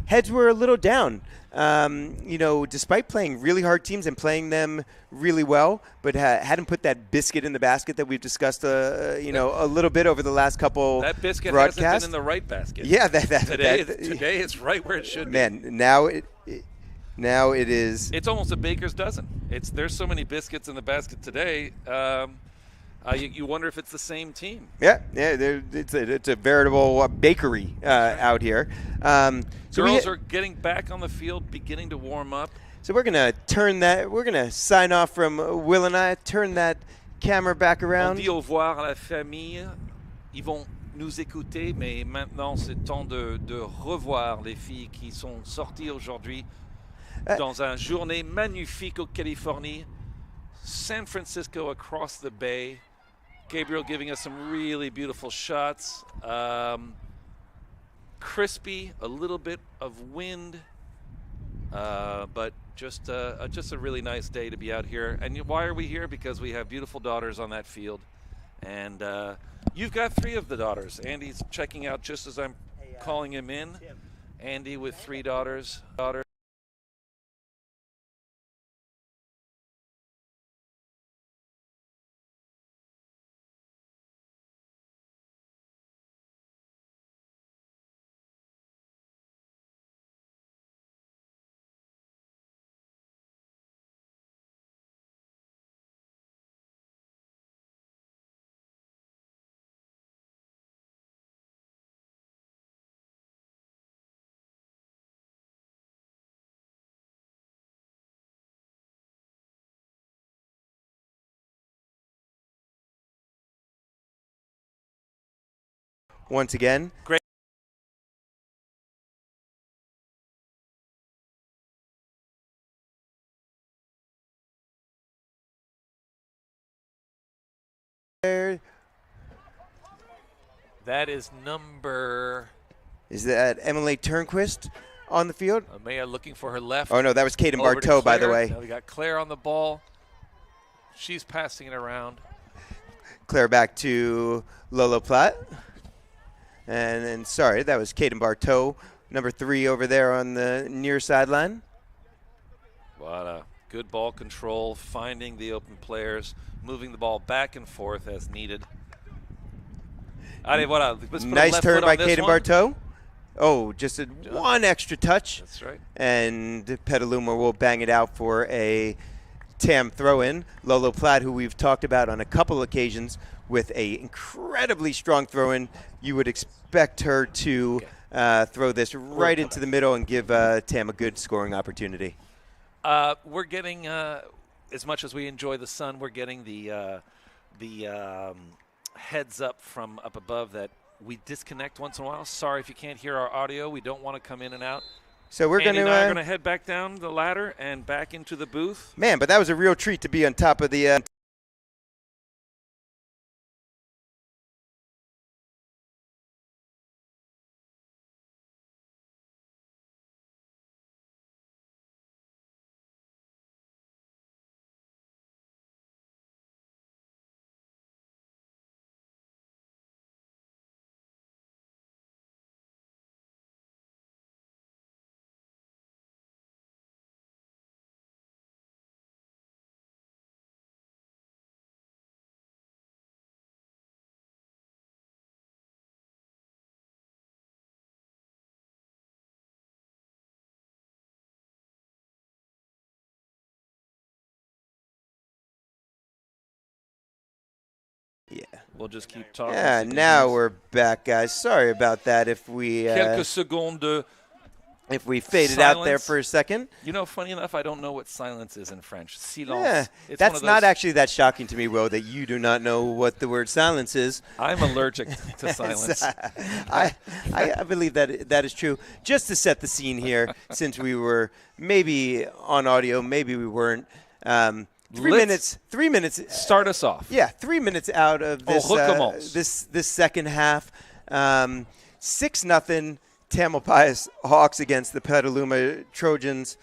heads were a little down. Despite playing really hard teams and playing them really well, but hadn't put that biscuit in the basket that we've discussed, a little bit over the last couple that biscuit broadcasts. hasn't been in the right basket. Yeah, today it's right where it should be. Man, now it is. It's almost a baker's dozen. There's so many biscuits in the basket today. You wonder if it's the same team. Yeah, it's a veritable bakery out here. Girls are getting back on the field, beginning to warm up. So we're gonna sign off from Will and I. Turn that camera back around. On dit au revoir à la famille. Ils vont nous écouter, mais maintenant c'est temps de revoir les filles qui sont sorties aujourd'hui dans une journée magnifique au Californie. San Francisco across the bay. Gabriel giving us some really beautiful shots. Crispy, a little bit of wind, but just a really nice day to be out here. And why are we here? Because we have beautiful daughters on that field. And you've got 3 of the daughters. Andy's checking out just as I'm calling him in. Andy with 3 daughters. once again. Great. That is number. Is that Emily Turnquist on the field? Maya looking for her left. Oh, no, that was Kaden Over to Bartow, by the Claire. way. Now we got Claire on the ball. She's passing it around. Claire back to Lolo Platt. And sorry, that was Kaden Bartow, number 3 over there on the near sideline. What a good ball control, finding the open players, moving the ball back and forth as needed. Allez, voilà. Let's put Nice a left turn foot by on this Kaden one. Bartow. Oh, just one extra touch. That's right. And Petaluma will bang it out for a TAM throw-in. Lolo Platt, who we've talked about on a couple occasions with a incredibly strong throw-in. You would expect her to throw this right into the middle and give TAM a good scoring opportunity. We're getting, as much as we enjoy the sun, we're getting the heads up from up above that we disconnect once in a while. Sorry if you can't hear our audio. We don't want to come in and out. So we're Andy and I are going to head back down the ladder and back into the booth. Man, but that was a real treat to be on top of the We'll just keep talking. Yeah, now we're back, guys. Sorry about that if we Quelques secondes de if we faded silence out there for a second. You know, funny enough, I don't know what silence is in French. Silence. Yeah, It's that's one of not those- actually that shocking to me, Will, that you do not know what the word silence is. I'm allergic to silence. I believe that is true. Just to set the scene here, since we were maybe on audio, maybe we weren't. 3 minutes. Start us off. Yeah, 3 minutes out of this recommence. this second half. 6-0 Tamalpais Hawks against the Petaluma Trojans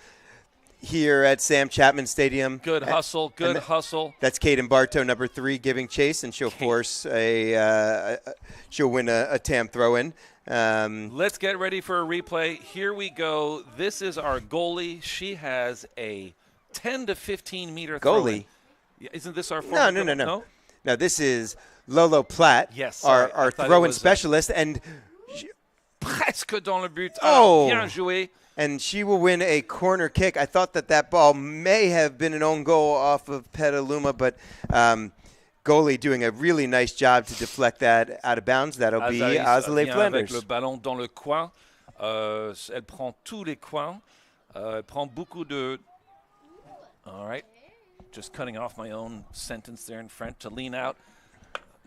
here at Sam Chapman Stadium. Good hustle. Good hustle. That's Kaden Bartow, number 3, giving chase, and she'll force she'll win a TAM throw-in. Let's get ready for a replay. Here we go. This is our goalie. She has a 10 to 15 meter Goalie? Yeah, isn't this our No. No, this is Lolo Platt, Yes, sorry. our I thought it throw-in was, specialist, and Presque dans le but. Oh. Bien joué. and she will win a corner kick. I thought that ball may have been an own goal off of Petaluma, but goalie doing a really nice job to deflect that out of bounds. That'll be Azalea vient Flanders. avec le ballon dans le coin. Elle prend tous les coins. Elle prend beaucoup de. All right. Just cutting off my own sentence there in French to lean out.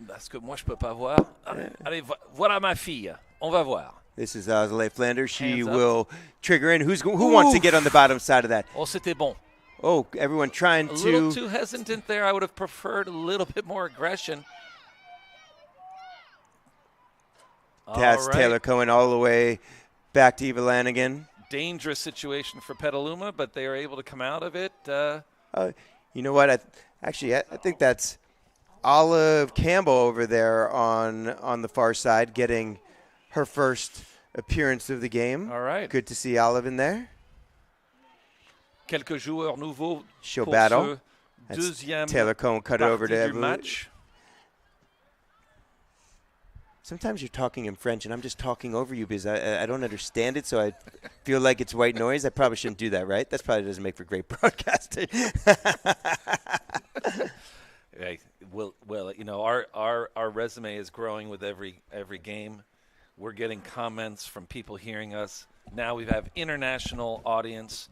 Parce que moi, je peux pas voir. Allez, voilà ma fille. On va voir. This is Azalea Flanders. She Hands up. will trigger in. Who wants to get on the bottom side of that? Oh, c'était bon. Oh, everyone trying A to. little too hesitant there. I would have preferred a little bit more aggression. That's All right. Taylor Cohen all the way back to Eva Lanigan. Dangerous situation for Petaluma, but they are able to come out of it. You know what? I think that's Olive Campbell over there on the far side getting her first appearance of the game. All right. Good to see Olive in there. Quelques joueurs nouveaux She'll pour battle. ce That's deuxième Taylor Cohen cut it over to partie du Evelyn. match. Sometimes you're talking in French, and I'm just talking over you because I don't understand it, so I feel like it's white noise. I probably shouldn't do that, right? That probably doesn't make for great broadcasting. Hey, well, you know, our resume is growing with every game. We're getting comments from people hearing us. Now we have international audience.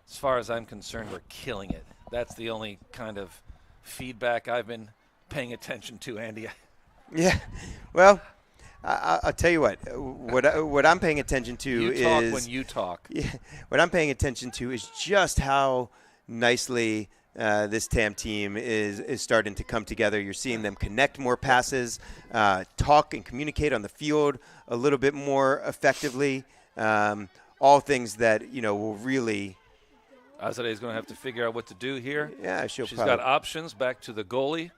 As far as I'm concerned, we're killing it. That's the only kind of feedback I've been paying attention to, Andy. Yeah. Well, I'll tell you what I'm paying attention to You is talk when you talk. Yeah, what I'm paying attention to is just how nicely this TAM team is starting to come together. You're seeing them connect more passes, talk and communicate on the field a little bit more effectively. All things that will really. Azadeh is going to have to figure out what to do here. Yeah, She's got options. Back to the goalie.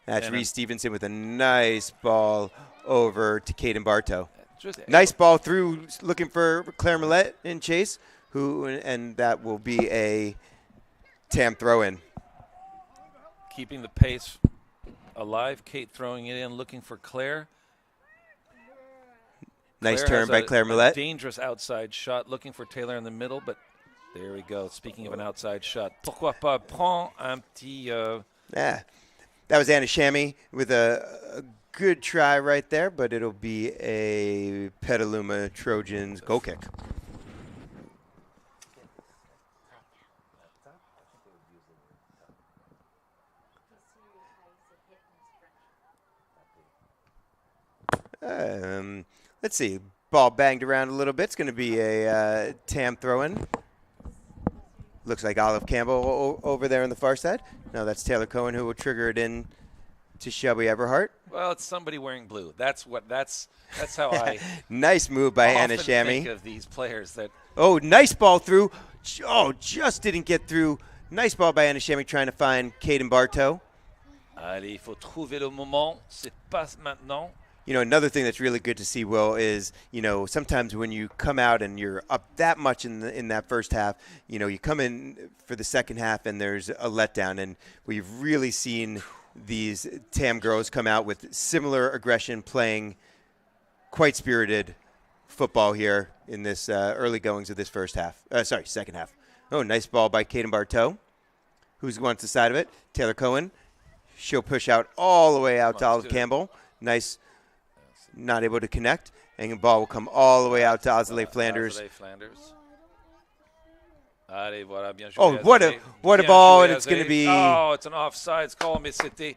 That's Reese Stevenson with a nice ball over to Caden Bartow. Just Nice ball through, looking for Claire Millette in chase, and that will be a TAM throw-in. keeping the pace alive. Kate throwing it in, looking for Claire. Nice turn by Claire Millette. Dangerous outside shot, looking for Taylor in the middle, but there we go. Speaking of an outside shot, pourquoi pas prend un petit. Yeah, that was Anna Shammy with a good try right there, but it'll be a Petaluma Trojans goal kick. Let's see. Ball banged around a little bit. It's going to be a TAM throw-in. Looks like Olive Campbell over there on the far side. No, that's Taylor Cohen who will trigger it in to Shelby Everhart. Well, it's somebody wearing blue. That's how I. Nice move by Anna often Shammy. think of these players that. Oh, nice ball through. Oh, just didn't get through. Nice ball by Anna Shammy trying to find Caden Bartow. Allez, il faut trouver le moment. C'est pas maintenant. You know, another thing that's really good to see, Will, is, sometimes when you come out and you're up that much in that first half, you come in for the second half and there's a letdown. And we've really seen these TAM girls come out with similar aggression, playing quite spirited football here in this early goings of this second half. Oh, nice ball by Caden Bartow. Who's going to the side of it? Taylor Cohen. She'll push out all the way out to Olive Campbell. Nice. Not able to connect, and the ball will come all the way out to Azalea Flanders. Allez, voilà, bien joué, oh, what a ball, and it's going to be. Oh, it's an offsides call, mais c'était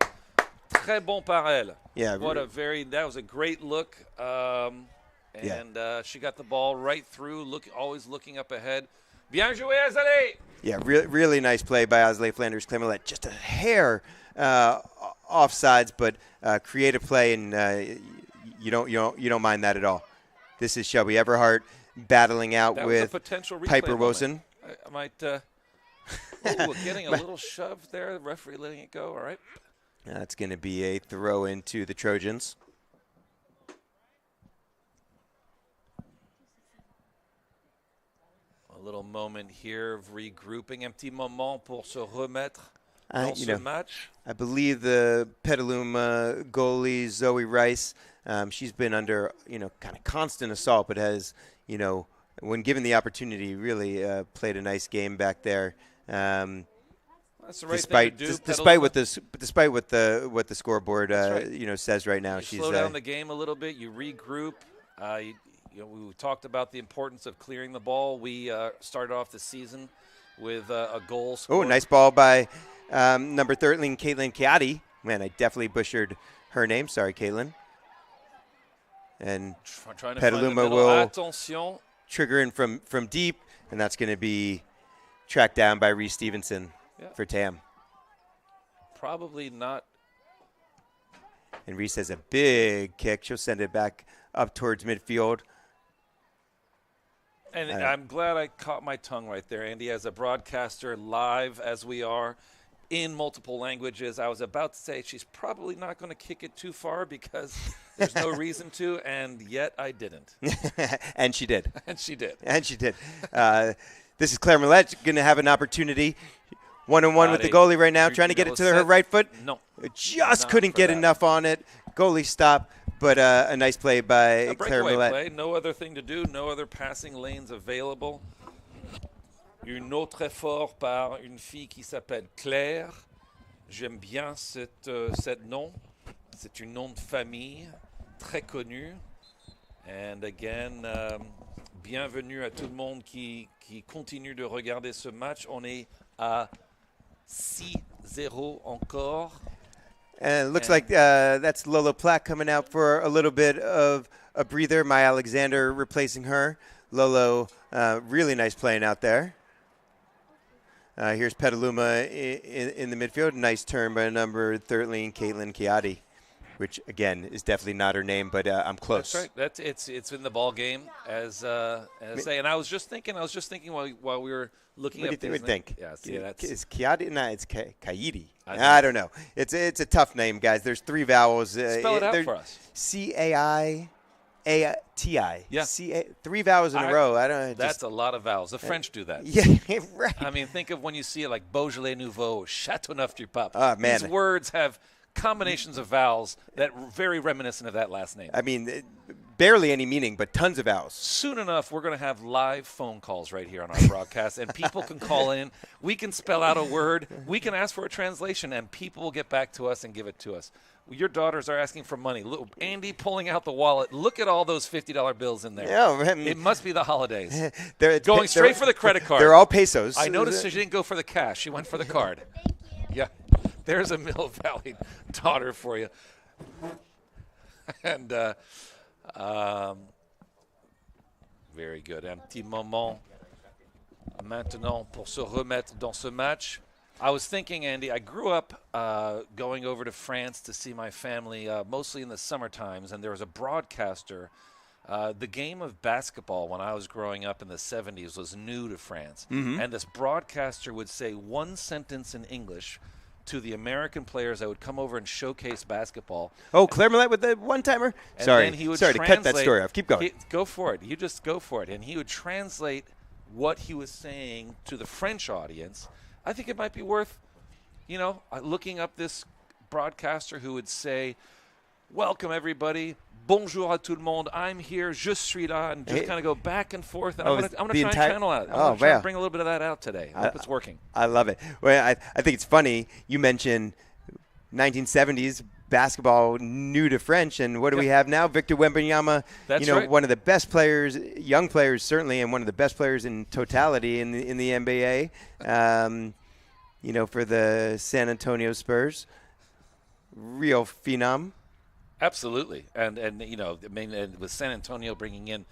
très bon par elle. Yeah, that was a great look, she got the ball right through, always looking up ahead. Bien joué, Azalea. Yeah, really nice play by Azalea Flanders. Claire Millette, just a hair offsides, but creative play, and you don't mind that at all. This is Shelby Everhart battling out with Piper Wilson. I might getting a little shove there. The referee letting it go. All right. That's going to be a throw into the Trojans. A little moment here of regrouping. Un petit moment pour se remettre dans ce match. I believe the Petaluma goalie Zoe Rice. She's been under, kind of constant assault, but has, when given the opportunity, really played a nice game back there. That's the right thing to do. Despite what the scoreboard says right now, she's slow down the game a little bit. You regroup. We talked about the importance of clearing the ball. We started off the season with a goal scored. Oh, nice ball by number 13, Caitlin Chiatti. Man, I definitely butchered her name. Sorry, Caitlin. And Petaluma will trigger in from deep, and that's going to be tracked down by Reese Stevenson for TAM. Probably not. And Reese has a big kick. She'll send it back up towards midfield. And I'm glad I caught my tongue right there, Andy. As a broadcaster, live as we are, in multiple languages, I was about to say she's probably not going to kick it too far because there's no reason to, and yet I didn't. And she did. And she did. And she did. This is Claire Millette going to have an opportunity. 1-on-1 with the goalie right now, trying to get it to her right foot. No. Just couldn't get enough on it. Goalie stop, but a nice play by Claire Millette. Play. No other thing to do. No other passing lanes available. Une autre effort par une fille qui s'appelle Claire. J'aime bien cette nom. C'est un nom de famille très connu. And again, bienvenue à tout le monde qui continue de regarder ce match. On est à 6-0 encore. And it looks like that's Lolo Platt coming out for a little bit of a breather. Maya Alexander replacing her. Lolo, really nice playing out there. Here's Petaluma in the midfield. Nice turn by number 13, Caitlin Chiatti, which, again, is definitely not her name, but I'm close. That's right. It's in the ball game, as say. And I was just thinking while we were looking what up do you think? Yeah, see, that's Is Chiatti? No, it's Chiatti. I don't know. It's a tough name, guys. There's 3 vowels. Spell it out for us. Caiati. Yeah. 3 vowels in a row. I don't. That's a lot of vowels. The French do that. Yeah, right. I mean, think of when you see it like Beaujolais Nouveau, Chateauneuf-du-Pape. Oh, man. These words have combinations of vowels that are very reminiscent of that last name. I mean, barely any meaning, but tons of vowels. Soon enough, we're going to have live phone calls right here on our broadcast, and people can call in. We can spell out a word. We can ask for a translation, and people will get back to us and give it to us. Your daughters are asking for money. Look, Andy pulling out the wallet. Look at all those $50 bills in there. Yeah, I mean, it must be the holidays. They're Going straight for the credit card. They're all pesos. I noticed she didn't go for the cash. She went for the card. Yeah, there's a Mill Valley daughter for you. And very good. Un petit moment maintenant pour se remettre dans ce match. I was thinking, Andy, I grew up going over to France to see my family mostly in the summer times, and there was a broadcaster. The game of basketball when I was growing up in the 70s was new to France, and this broadcaster would say one sentence in English to the American players that would come over and showcase basketball. Oh, Claire Millette with the one-timer? Sorry to cut that story off. Keep going. Go for it. You just go for it. And he would translate what he was saying to the French audience. I think it might be worth, looking up this broadcaster who would say, "Welcome, everybody. Bonjour à tout le monde. I'm here. Je suis là," and just kind of go back and forth. And I'm going to try and channel that. I'm going to try and bring a little bit of that out today. I hope it's working. I love it. Well, I think it's funny. You mentioned 1970s basketball new to French, and what do we have now? Victor Wembanyama, right. One of the best players, young players certainly, and one of the best players in totality in the NBA. For the San Antonio Spurs, real phenom. Absolutely, and with San Antonio bringing in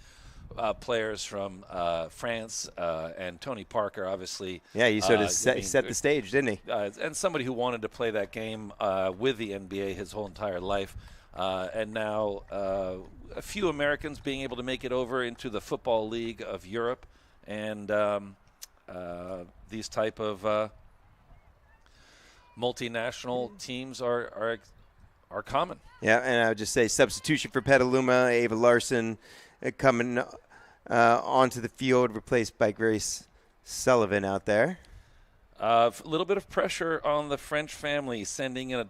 players from France and Tony Parker, obviously. Yeah, he sort of set the stage, didn't he? And somebody who wanted to play that game with the NBA his whole entire life. And now a few Americans being able to make it over into the Football League of Europe. And these type of multinational teams are common. Yeah, and I would just say substitution for Petaluma, Ava Larson coming onto the field, replaced by Grace Sullivan out there. A little bit of pressure on the French family, sending in a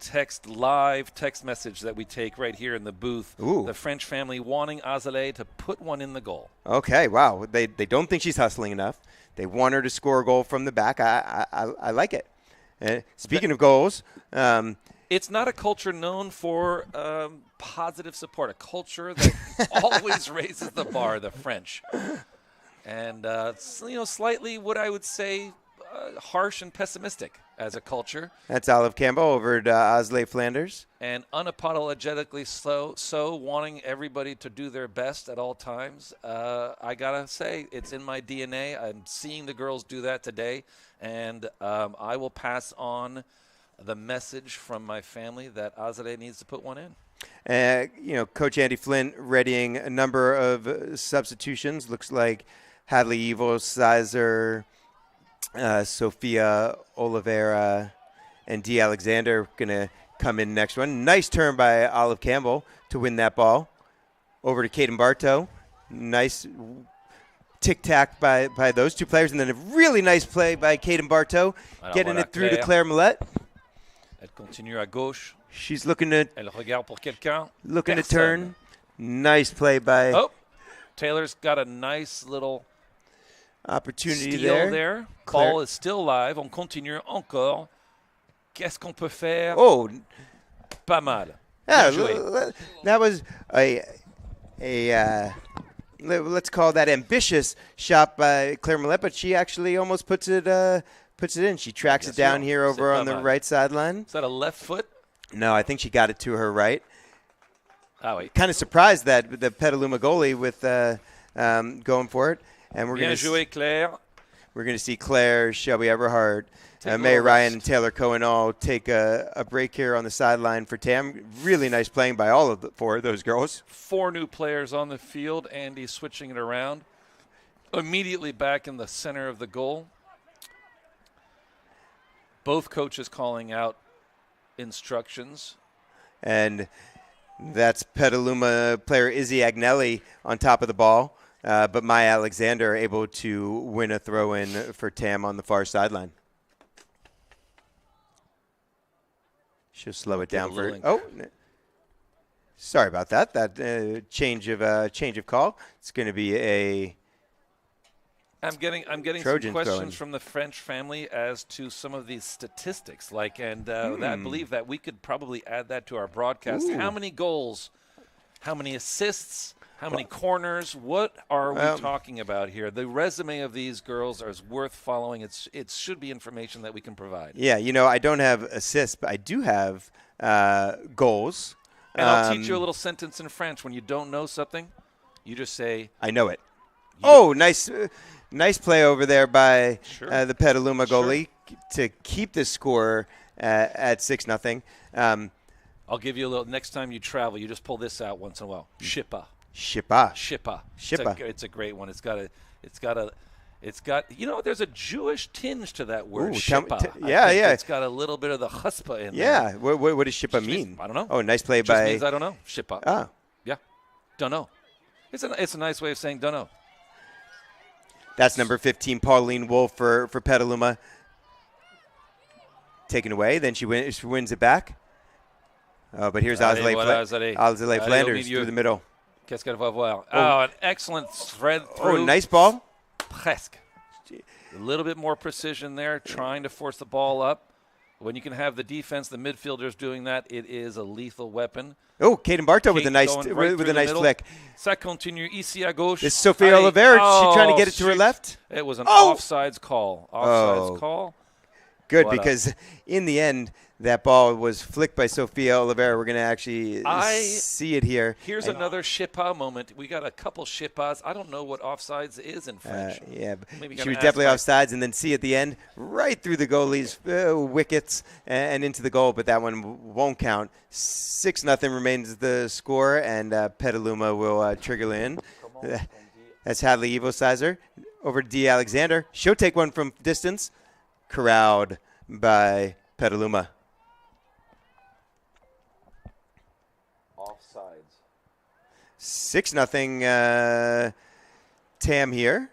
live text message that we take right here in the booth. Ooh. The French family wanting Azalea to put one in the goal. Okay, wow. They don't think she's hustling enough. They want her to score a goal from the back. I like it. Speaking of goals, it's not a culture known for positive support, a culture that always raises the bar, the French. And, slightly what I would say harsh and pessimistic as a culture. That's Olive Campbell over at Osley Flanders. And unapologetically so wanting everybody to do their best at all times. I got to say, it's in my DNA. I'm seeing the girls do that today. And I will pass on the message from my family that Azalea needs to put one in. Coach Andy Flint readying a number of substitutions. Looks like Hadley Evil, Sizer, Sophia Oliveira, and Dee Alexander going to come in next one. Nice turn by Olive Campbell to win that ball. Over to Caden Bartow. Nice tic-tac by those two players. And then a really nice play by Caden Bartow, getting it through to Claire Millette. Elle continue à gauche. She's looking to Elle regarde pour quelqu'un. Looking to turn. Nice play by. Oh, Taylor's got a nice little opportunity steal there. Ball is still live. On continue encore. Qu'est-ce qu'on peut faire? Oh, pas mal. Yeah, that was a let's call that ambitious shot by Claire Millette, but she actually almost puts it in. She tracks it down here over on the right sideline. Is that a left foot? No, I think she got it to her right. Ah oui. Kind of surprised that the Petaluma goalie with going for it. And we're Bien going joué, Claire. to see Claire, Shelby Everhart, Take a May little Ryan, rest. and Taylor Cohen all take a break here on the sideline for Tam. Really nice playing by all of the four of those girls. 4 new players on the field. Andy switching it around. Immediately back in the center of the goal. Both coaches calling out instructions. And that's Petaluma player Izzy Agnelli on top of the ball. But Maya Alexander able to win a throw-in for Tam on the far sideline. She'll slow it down for. Oh, sorry about that. That change of call. It's going to be a. I'm getting Trojan some questions throwing. from the French family as to some of these statistics. I believe that we could probably add that to our broadcast. Ooh. How many goals? How many assists? How many corners? What are we talking about here? The resume of these girls is worth following. It should be information that we can provide. Yeah, I don't have assists, but I do have goals. And I'll teach you a little sentence in French. When you don't know something, you just say, I know it. Oh, nice play over there by Sure. the Petaluma goalie to keep the score at 6-0. I'll give you a little. Next time you travel, you just pull this out once in a while. Shippa. Shippa. Shippa. It's a great one. It's got. There's a Jewish tinge to that word. Ooh, Shippa. yeah. It's got a little bit of the chutzpah in there. Yeah. What does Shippa mean? I don't know. Oh, nice play Just by. means I don't know. Shippa. Oh. Yeah. Don't know. It's a nice way of saying don't know. That's number 15, Pauline Wolf for Petaluma. Taken away. Then she wins it back. Oh, but here's Azalea Flanders through the middle. Qu'est-ce qu'elle va voir? Oh, an excellent thread through. Oh, nice ball. Presque. A little bit more precision there, trying to force the ball up. When you can have the defense, the midfielders doing that, it is a lethal weapon. Oh, Caden Bartow with a nice going right through the middle. flick. Ça continue ici à gauche. This is Sophia Oliveira. She trying to get it to her left. It was an offsides call. Oh. Call. Good, because in the end, that ball was flicked by Sophia Oliveira. We're going to actually see it here. Here's another Shippa moment. We got a couple Shippas. I don't know what offsides is in French. Yeah, Maybe she was definitely offsides, and then see at the end, right through the goalie's wickets and into the goal, but that one won't count. 6-0 remains the score, and Petaluma will trigger in. That's Hadley Evo-Sizer. Over to D. Alexander. She'll take one from distance. Corralled by Petaluma. Offsides. 6-0 Tam here.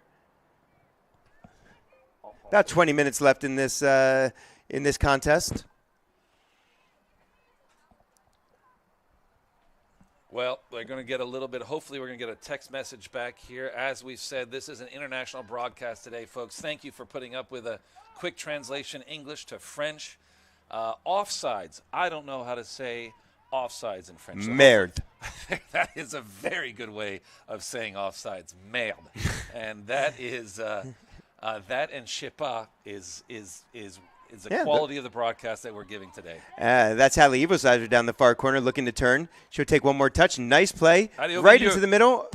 About 20 minutes left in this contest. Well, we're going to get a little bit. Hopefully, we're going to get a text message back here. As we've said, this is an international broadcast today, folks. Thank you for putting up with a quick translation, English to French. Offsides. I don't know how to say offsides in French. Merde. That is a very good way of saying offsides. Merde. And that is that and Shippa is the quality of the broadcast that we're giving today. That's Hadley Evo-Sizer down the far corner looking to turn. She'll take one more touch. Nice play. Right into the middle.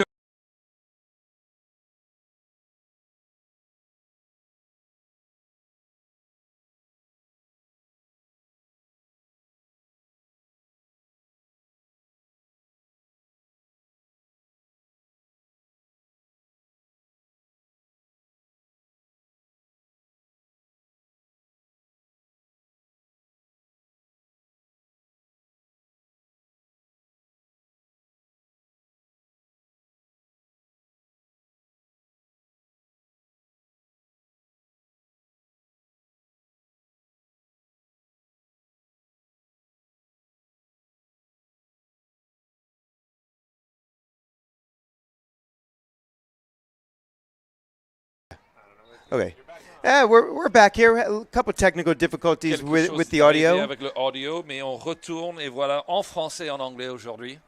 Okay. We're back here. A couple technical difficulties with the audio. Avec le audio, mais on retourne et voilà en français et en anglais aujourd'hui.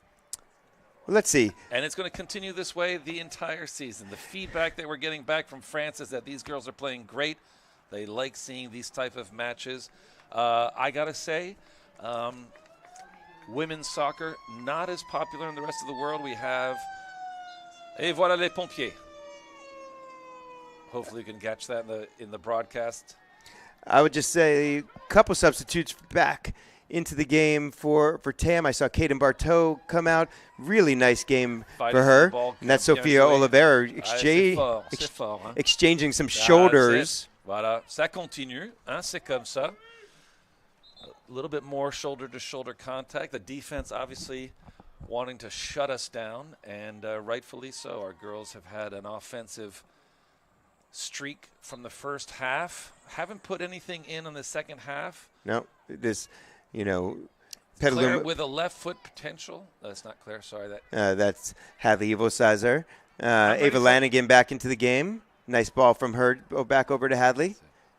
Let's see. And it's going to continue this way the entire season. The feedback that we're getting back from France is that these girls are playing great. They like seeing these type of matches. I got to say, women's soccer, not as popular in the rest of the world. We have, et voilà les pompiers. Hopefully you can catch that in the broadcast. I would just say a couple substitutes back into the game for Tam. I saw Kaden Barteau come out. Really nice game Fighting for her. ball, And that's bien Sophia joué. Oliveira C'est fort, hein? exchanging some That's shoulders. it. Voilà, ça continue. Hein? C'est comme ça. A little bit more shoulder-to-shoulder contact. The defense obviously wanting to shut us down, and rightfully so. Our girls have had an offensive streak from the first half. Haven't put anything in the second half. No, this, Claire Petaluma, with a left foot potential. That's not Claire. Sorry, that's Hadley Evosizer. ready Ava for- Lanigan back into the game. Nice ball from her back over to Hadley.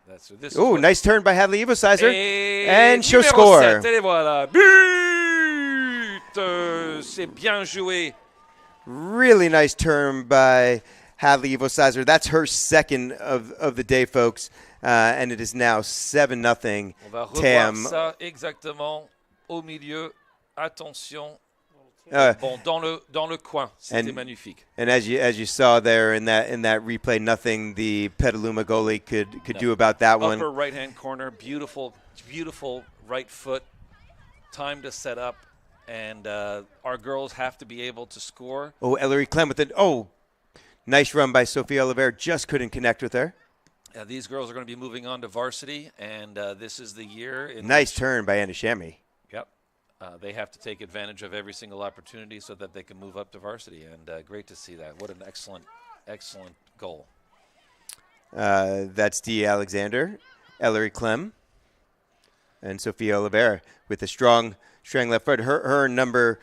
That's this. Oh, nice turn by Hadley Evosizer. Et And she'll numéro score. 7, et voilà. But! C'est bien joué. Really nice turn by Hadley Evosizer. That's her second of the day, folks. And it is now 7-0 On va revoir Tam. ça exactement au milieu. Attention. Uh, Bon, dans le coin. C'était and- magnifique. And as you saw there in that replay, nothing the Petaluma goalie could do about that one. Upper right-hand corner. Beautiful, beautiful right foot. Time to set up. And our girls have to be able to score. Oh, Ellery Clem with it. Oh, nice run by Sophia Oliveira. Just couldn't connect with her. These girls are going to be moving on to varsity, and this is the year. Nice turn by Anna Shami. Yep. They have to take advantage of every single opportunity so that they can move up to varsity, and great to see that. What an excellent, excellent goal. That's Dee Alexander, Ellery Clem, and Sophia Oliveira with a strong left foot. Her number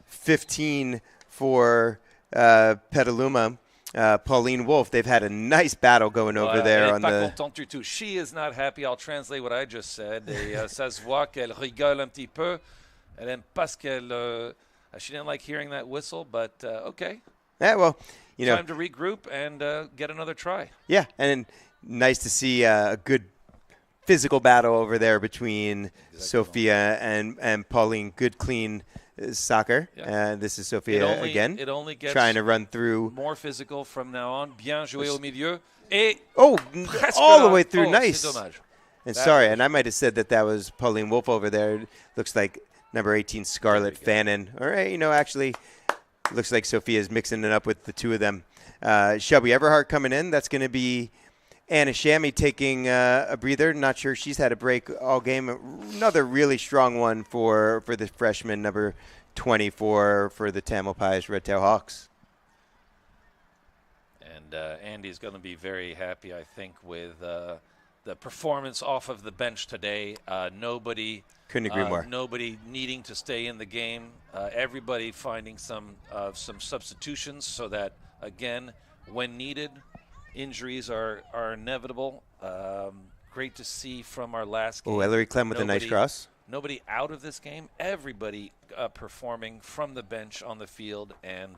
15 for Petaluma, Pauline Wolf. They've had a nice battle going over there Elle on est pas the. contente du tout. She is not happy. I'll translate what I just said. Et ça se voit qu'elle rigole un petit peu. Elle aime pas ce qu'elle. She didn't like hearing that whistle, but okay. Yeah, well, Time to regroup and get another try. Yeah, and nice to see a good physical battle over there between Sophia and Pauline. Good, clean soccer. Yeah. This is Sophia again. It only gets trying to run through. more physical from now on. Bien joué au milieu. Et Oh, presque all the là. way through. Oh, Nice. C'est dommage. And That sorry, was- and I might have said that was Pauline Wolf over there. Looks like number 18, Scarlett Fannin. All right, actually, looks like Sophia's mixing it up with the two of them. Shelby Everhart coming in. That's going to be Anna Shami taking a breather. Not sure she's had a break all game. Another really strong one for the freshman, number 24 for the Tamalpais Red Tail Hawks. And Andy's going to be very happy, I think, with the performance off of the bench today. Nobody Couldn't agree more. Nobody needing to stay in the game. Everybody finding some substitutions so that, again, when needed, injuries are inevitable. Great to see from our last game. Oh, Ellery Clem with a nice cross. Nobody out of this game. Everybody performing from the bench on the field, and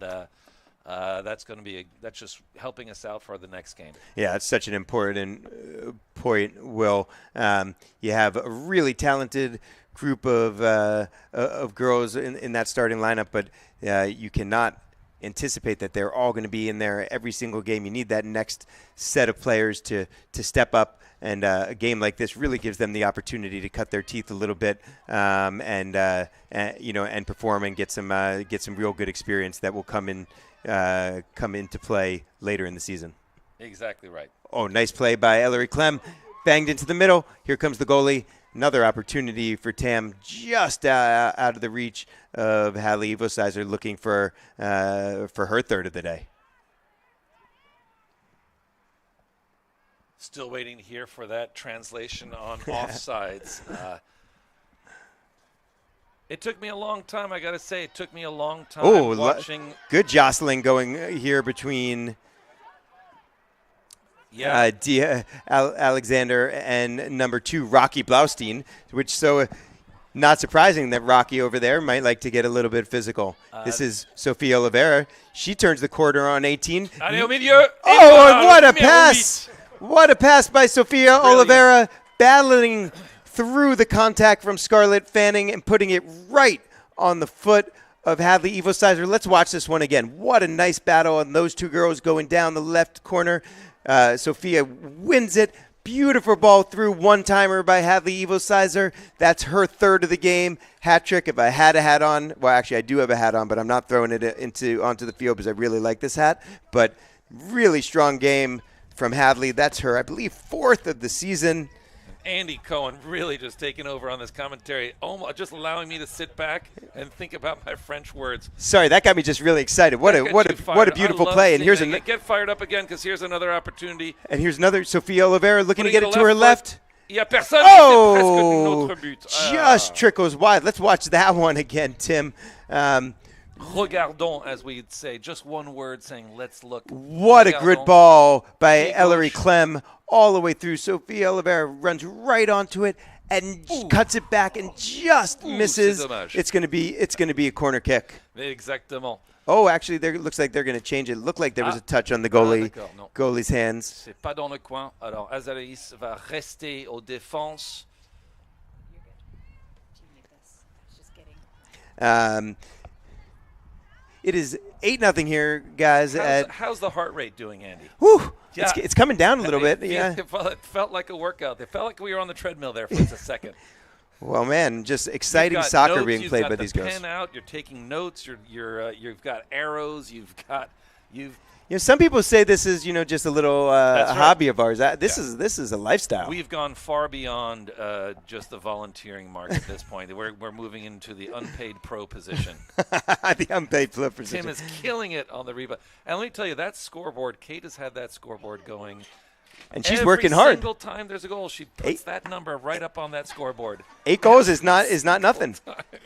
that's going to be that's just helping us out for the next game. Yeah, it's such an important point, Will. You have a really talented group of girls in that starting lineup, but you cannot anticipate that they're all going to be in there every single game. You need that next set of players to step up, and a game like this really gives them the opportunity to cut their teeth a little bit, and perform and get some real good experience that will come into play later in the season. Exactly right. Oh, nice play by Ellery Clem. Banged into the middle. Here comes the goalie. Another opportunity for Tam just out of the reach of Hadley Evosizer, looking for her third of the day. Still waiting here for that translation on offsides. It took me a long time, I got to say. It took me a long time watching. Good jostling going here between Alexander and number 2, Rocky Blaustein, which not surprising that Rocky over there might like to get a little bit physical. This is Sophia Oliveira. She turns the corner on 18. Allez au milieu. Oh, and what a pass! What a pass by Sophia Oliveira, battling through the contact from Scarlett Fanning and putting it right on the foot of Hadley Evosizer. Let's watch this one again. What a nice battle on those two girls going down the left corner. Sophia wins it. Beautiful ball through, one-timer by Hadley Evosizer. That's her third of the game. Hat trick. If I had a hat on, well, actually I do have a hat on, but I'm not throwing it onto the field because I really like this hat. But really strong game from Hadley. That's her, I believe, fourth of the season. Andy Cohen really just taking over on this commentary, almost just allowing me to sit back and think about my French words. Sorry, that got me just really excited. What a beautiful play! And here's get fired up again because here's another opportunity. And here's another Sofia Oliveira looking to get it to her left. Il y a personne. Oh, just trickles wide. Let's watch that one again, Tim. Regardons, as we'd say, just one word saying, let's look. What a good ball by Ellery Clem all the way through. Sophia Oliveira runs right onto it and cuts it back and just misses. It's going to be a corner kick. Exactement. Oh, actually, there looks like they're going to change it. Looked like there was a touch on the goalie's hands. C'est pas dans le coin. Alors, Azaris va rester aux défenses. It is 8-0 here, guys. How's the heart rate doing, Andy? Whew, yeah. It's coming down a little bit. Yeah. It felt like a workout. It felt like we were on the treadmill there for just a second. Well, man, just exciting soccer being played by these girls. You've got the pen out. You're taking notes. You've got arrows. You've. You know, some people say this is, just a little hobby of ours. This is a lifestyle. We've gone far beyond just the volunteering mark at this point. We're moving into the unpaid pro position. The unpaid pro position. Tim is killing it on the rebound. And let me tell you, that scoreboard, Kate has had that scoreboard going. And she's working hard. Every single time there's a goal, she puts that number right up on that scoreboard. 8 goals is not nothing.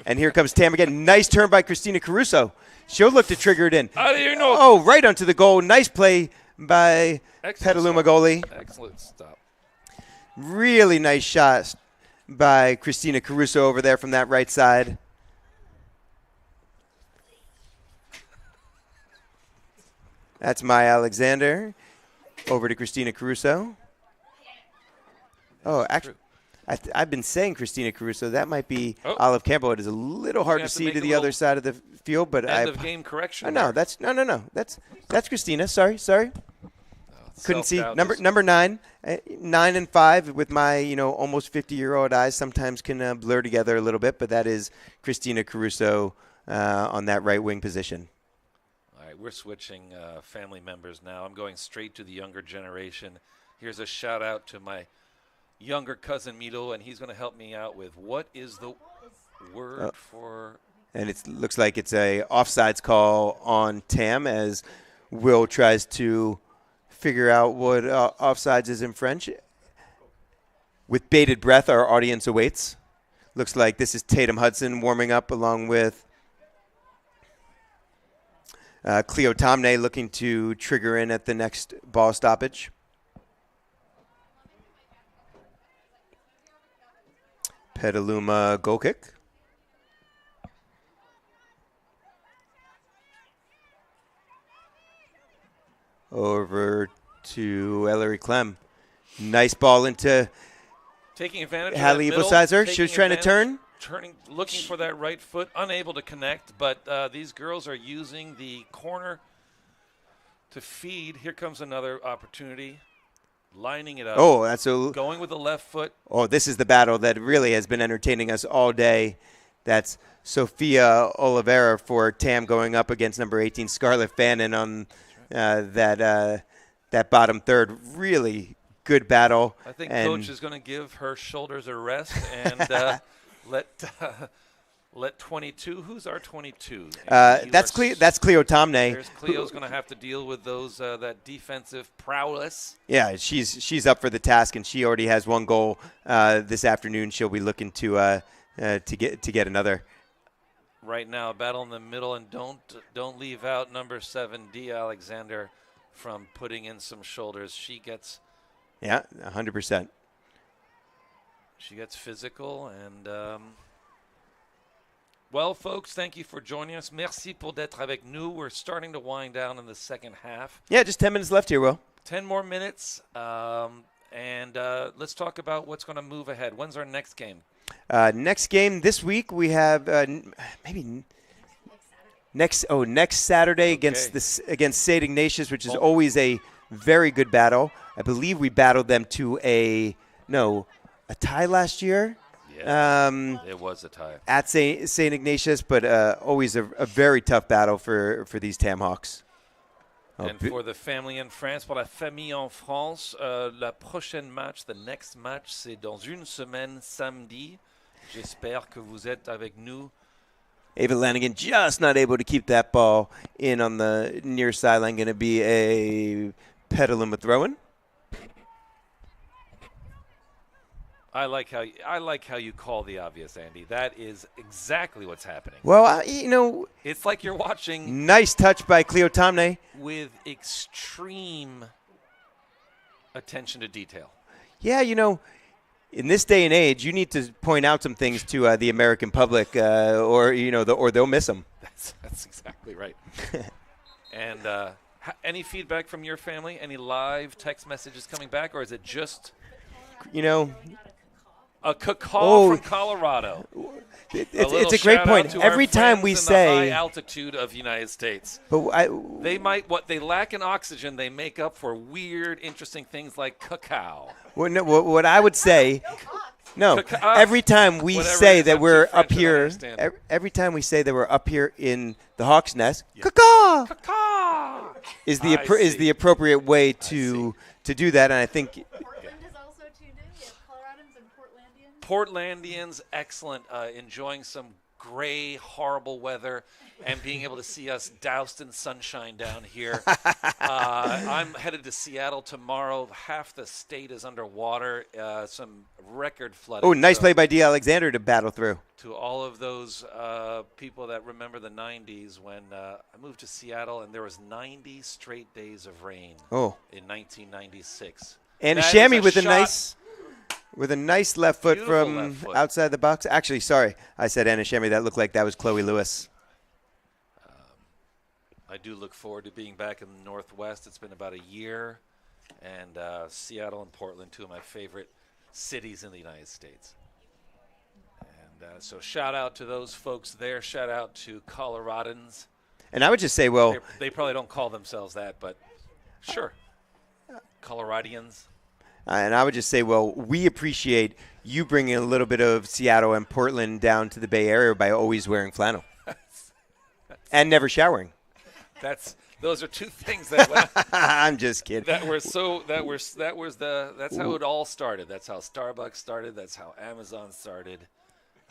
And here comes Tam again. Nice turn by Christina Caruso. She'll look to trigger it in. Oh, right onto the goal. Nice play by Petaluma goalie. Excellent stop. Really nice shot by Christina Caruso over there from that right side. That's Maya Alexander. Over to Christina Caruso. Oh, actually, I've been saying Christina Caruso. That might be Olive Campbell. It is a little hard to see to the other side of the field, but end of game correction. Oh, no, no. That's Christina. Sorry. Couldn't see. Number 9, 9 and 5 with my almost 50-year-old eyes sometimes can blur together a little bit, but that is Christina Caruso on that right wing position. We're switching family members now. I'm going straight to the younger generation. Here's a shout out to my younger cousin Milo, and he's going to help me out with what is the word for. And it looks like it's a offsides call on Tam as Will tries to figure out what offsides is in French. With bated breath, our audience awaits. Looks like this is Tatum Hudson warming up along with Cleo Tomney looking to trigger in at the next ball stoppage. Petaluma goal kick. Over to Ellery Clem. Nice ball into taking advantage Hadley Evosizer. She was trying to turn. Looking for that right foot, unable to connect, but these girls are using the corner to feed. Here comes another opportunity, lining it up. Oh, that's going with the left foot. Oh, this is the battle that really has been entertaining us all day. That's Sophia Oliveira for Tam going up against number 18 Scarlett Fannin on that bottom third. Really good battle. I think Coach is going to give her shoulders a rest and. Let 22. Who's our 22? That's Cleo Tomney. Cleo's going to have to deal with those that defensive prowess. Yeah, she's up for the task, and she already has 1 goal this afternoon. She'll be looking to get another. Right now, battle in the middle, and don't leave out number 7, D. Alexander, from putting in some shoulders. She gets 100%. She gets physical, and well, folks, thank you for joining us. Merci pour d'être avec nous. We're starting to wind down in the second half. Yeah, just 10 minutes left here, Will. 10 more minutes, and let's talk about what's going to move ahead. When's our next game? Next game this week we have next Saturday against St. Ignatius, which is always a very good battle. I believe we battled them to a tie last year. Yeah, it was a tie at St. Ignatius, but always a very tough battle for these Tam Hawks. And for the family in France, pour la famille en France, la prochaine match, the next match, c'est dans une semaine, samedi. J'espère que vous êtes avec nous. Ava Lanigan just not able to keep that ball in on the near sideline. Going to be a Petaluma throw-in. I like how you call the obvious, Andy. That is exactly what's happening. Well, it's like you're watching. Nice touch by Cleo Tomne with extreme attention to detail. Yeah, in this day and age, you need to point out some things to the American public, or they'll miss them. That's exactly right. And any feedback from your family? Any live text messages coming back, or is it just a cacaw from Colorado? It's a great point. Every time we say the high altitude of the United States, but they lack in oxygen, they make up for weird, interesting things like cacao. Well, no, what I would say, every time we say that we're up here, every time we say that we're up here in the Hawk's Nest, cacaw is the appropriate way to do that, and I think. Portlandians, excellent. Enjoying some gray, horrible weather and being able to see us doused in sunshine down here. I'm headed to Seattle tomorrow. Half the state is underwater. Some record flooding. Oh, nice play by D. Alexander to battle through. To all of those people that remember the 90s when I moved to Seattle and there was 90 straight days of rain in 1996. And a chamois with a nice left foot from outside the box. Actually, sorry, I said Anna Shami. That looked like that was Chloe Lewis. I do look forward to being back in the Northwest. It's been about a year, and Seattle and Portland, two of my favorite cities in the United States. And so shout out to those folks there. Shout out to Coloradans. And I would just say, they probably don't call themselves that, but sure, Coloradians. And I would just say, we appreciate you bringing a little bit of Seattle and Portland down to the Bay Area by always wearing flannel and never showering. Those are two things that I'm just kidding. That's how it all started. That's how Starbucks started. That's how Amazon started.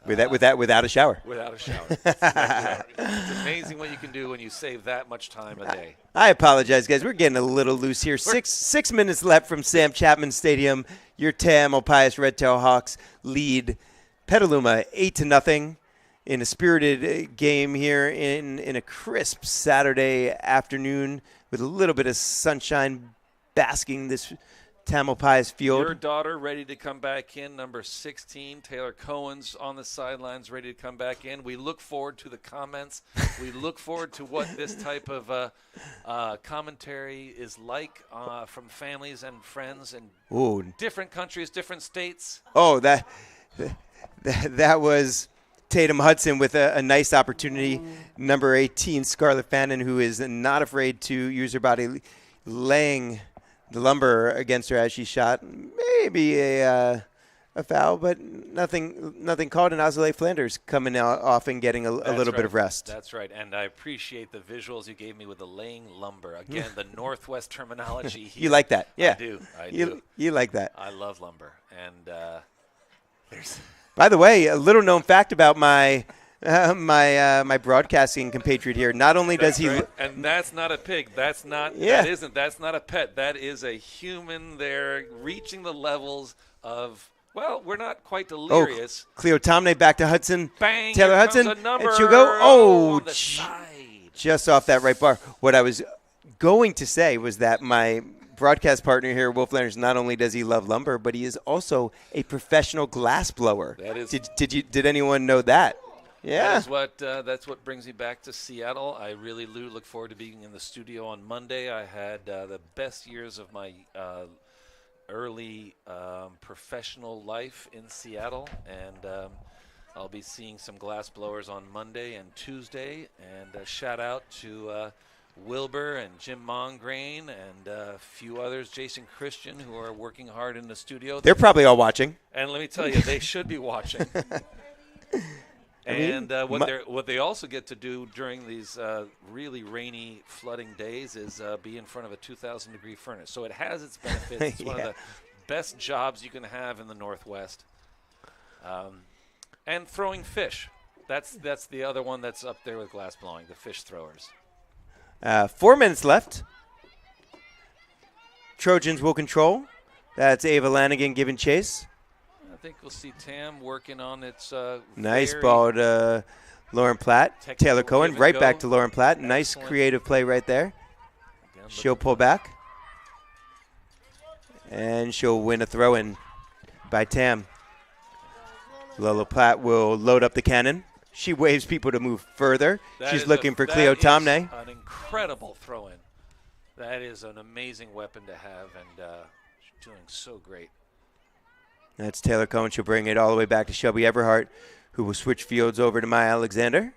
Without a shower. Without a shower. It's amazing what you can do when you save that much time a day. I apologize, guys. We're getting a little loose here. Six minutes left from Sam Chapman Stadium. Your Tamalpais Red-Tail Hawks lead Petaluma 8-0 in a spirited game here in a crisp Saturday afternoon with a little bit of sunshine basking this Tamalpais field. Your daughter ready to come back in, number 16. Taylor Cohen's on the sidelines ready to come back in. We look forward to the comments. We look forward to what this type of commentary is like from families and friends in different countries, different states. Oh, that was Tatum Hudson with a nice opportunity. Number 18, Scarlett Fannin, who is not afraid to use her body, laying the lumber against her as she shot. Maybe a foul, but nothing called. And Azalea Flanders coming off and getting a little bit of rest. That's right. And I appreciate the visuals you gave me with the laying lumber. Again, the Northwest terminology here. You like that? Yeah. I do. You like that. I love lumber. And there's... By the way, a little known fact about my my broadcasting compatriot here. Not only does he and that's not a pig. That's not that's not a pet. That is a human there reaching the levels of we're not quite delirious. Cleo Tomne back to Hudson. Bang, Taylor Hudson. And she'll go side. Just off that right bar. What I was going to say was that my broadcast partner here, Wolf Landers, not only does he love lumber, but he is also a professional glass blower. That is. Did anyone know that? Yeah. That's what brings me back to Seattle. I really look forward to being in the studio on Monday. I had the best years of my early professional life in Seattle, and I'll be seeing some glass blowers on Monday and Tuesday. And a shout out to Wilbur and Jim Mongrain and a few others, Jason Christian, who are working hard in the studio. They're probably all watching. And let me tell you, they should be watching. And what they also get to do during these really rainy, flooding days is be in front of a 2,000-degree furnace. So it has its benefits. It's one of the best jobs you can have in the Northwest. And throwing fish. That's the other one that's up there with glass blowing, the fish throwers. 4 minutes left. Trojans will control. That's Ava Lanigan giving chase. I think we'll see Tam working on its nice ball to Lauren Platt. Taylor Cohen right back to Lauren Platt. Excellent. Nice creative play right there. Again, She'll pull back. And she'll win a throw-in by Tam. Lola Platt will load up the cannon. She waves people to move further. She's looking for Cleo Tomney. An incredible throw-in. That is an amazing weapon to have, and she's doing so great. That's Taylor Cohen. She'll bring it all the way back to Shelby Everhart, who will switch fields over to Maya Alexander.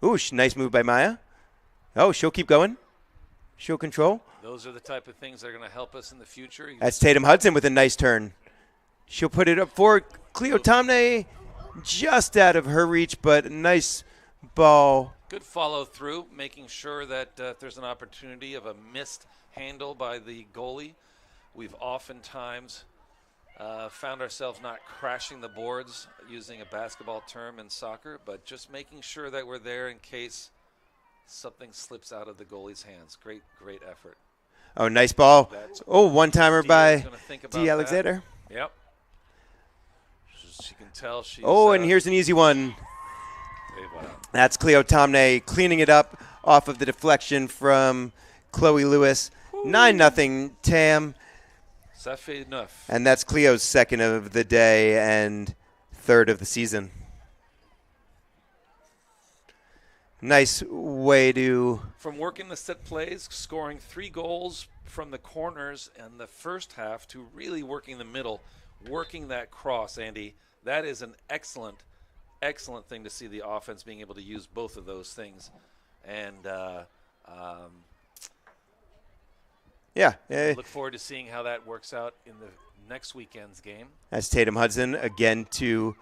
Ooh, nice move by Maya. Oh, she'll keep going. She'll control. Those are the type of things that are going to help us in the future. That's Tatum Hudson with a nice turn. She'll put it up for Cleo Tomney, just out of her reach, but a nice ball. Good follow through, making sure that if there's an opportunity of a missed handle by the goalie, we've oftentimes found ourselves not crashing the boards, using a basketball term in soccer, but just making sure that we're there in case something slips out of the goalie's hands. Great effort. Oh, nice ball. One-timer by Dee Alexander. Yep. She can tell she's... and here's an easy one. That's Cleo Tomney cleaning it up off of the deflection from Chloe Lewis. 9-0 Tam. Ça fait enough. And that's Cleo's second of the day and third of the season. Nice way to... From working the set plays, scoring 3 goals from the corners in the first half to really working the middle, working that cross, Andy. That is an excellent thing to see the offense being able to use both of those things. And look forward to seeing how that works out in the next weekend's game. That's Tatum Hudson again to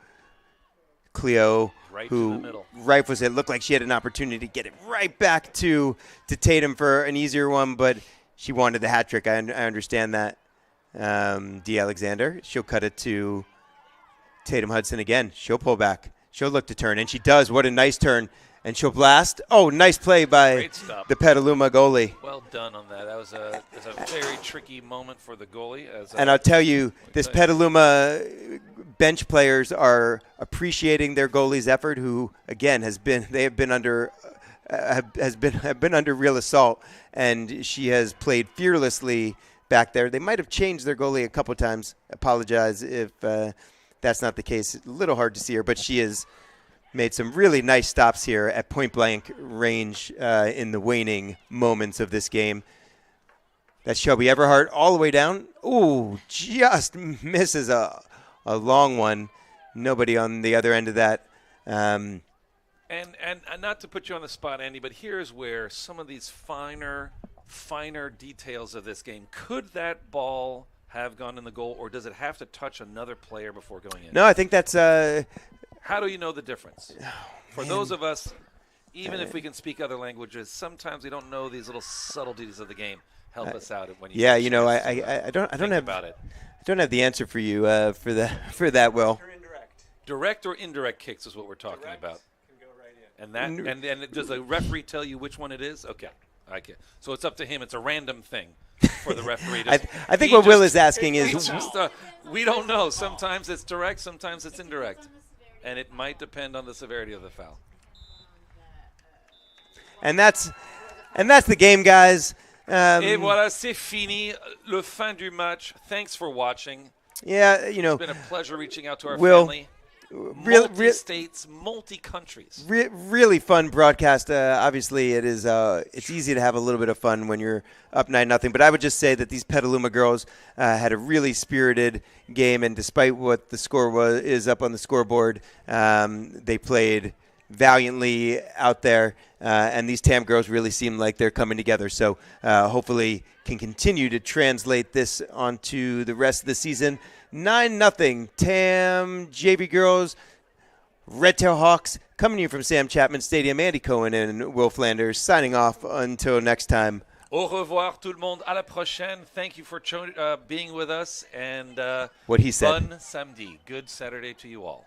Cleo, who rifles it. Looked like she had an opportunity to get it right back to Tatum for an easier one, but she wanted the hat trick. I understand that. Dee Alexander, she'll cut it to Tatum Hudson again. She'll pull back. She'll look to turn, and she does. What a nice turn. And she'll blast. Oh, nice play by the Petaluma goalie. Well done on that. That was a very tricky moment for the goalie. And I'll tell you, this Petaluma bench players are appreciating their goalie's effort, who again have been under real assault, and she has played fearlessly back there. They might have changed their goalie a couple times. Apologize if that's not the case. A little hard to see her, but she has made some really nice stops here at point-blank range in the waning moments of this game. That's Shelby Everhart all the way down. Ooh, just misses a long one. Nobody on the other end of that. And not to put you on the spot, Andy, but here's where some of these finer details of this game. Could that ball have gone in the goal, or does it have to touch another player before going in? No, I think that's how do you know the difference? For those of us, even if we can speak other languages, sometimes we don't know these little subtleties of the game. Help us out when you. Yeah, I don't have about it. I don't have the answer for you for that. Will. Direct or indirect kicks is what we're talking about. Can go right in. And does the referee tell you which one it is? Okay. So it's up to him. It's a random thing for the referee. I think what Will is asking is we don't know. Sometimes it's direct, sometimes it's indirect. And it might depend on the severity of the foul. And that's the game, guys. Et voilà, c'est fini. Le fin du match. Thanks for watching. Yeah, It's been a pleasure reaching out to our Will, family. multi-states, multi-countries. Really fun broadcast. Obviously, it's easy to have a little bit of fun when you're up 9-0. But I would just say that these Petaluma girls had a really spirited game, and despite what the score is up on the scoreboard, they played valiantly out there. And these TAM girls really seem like they're coming together. So hopefully can continue to translate this onto the rest of the season. 9-0 TAM JV girls. Red Tail Hawks coming to you from Sam Chapman Stadium. Andy Cohen and Will Flanders signing off until next time. Au revoir tout le monde. À la prochaine. Thank you for being with us. And what he said. Fun samedi. Good Saturday to you all.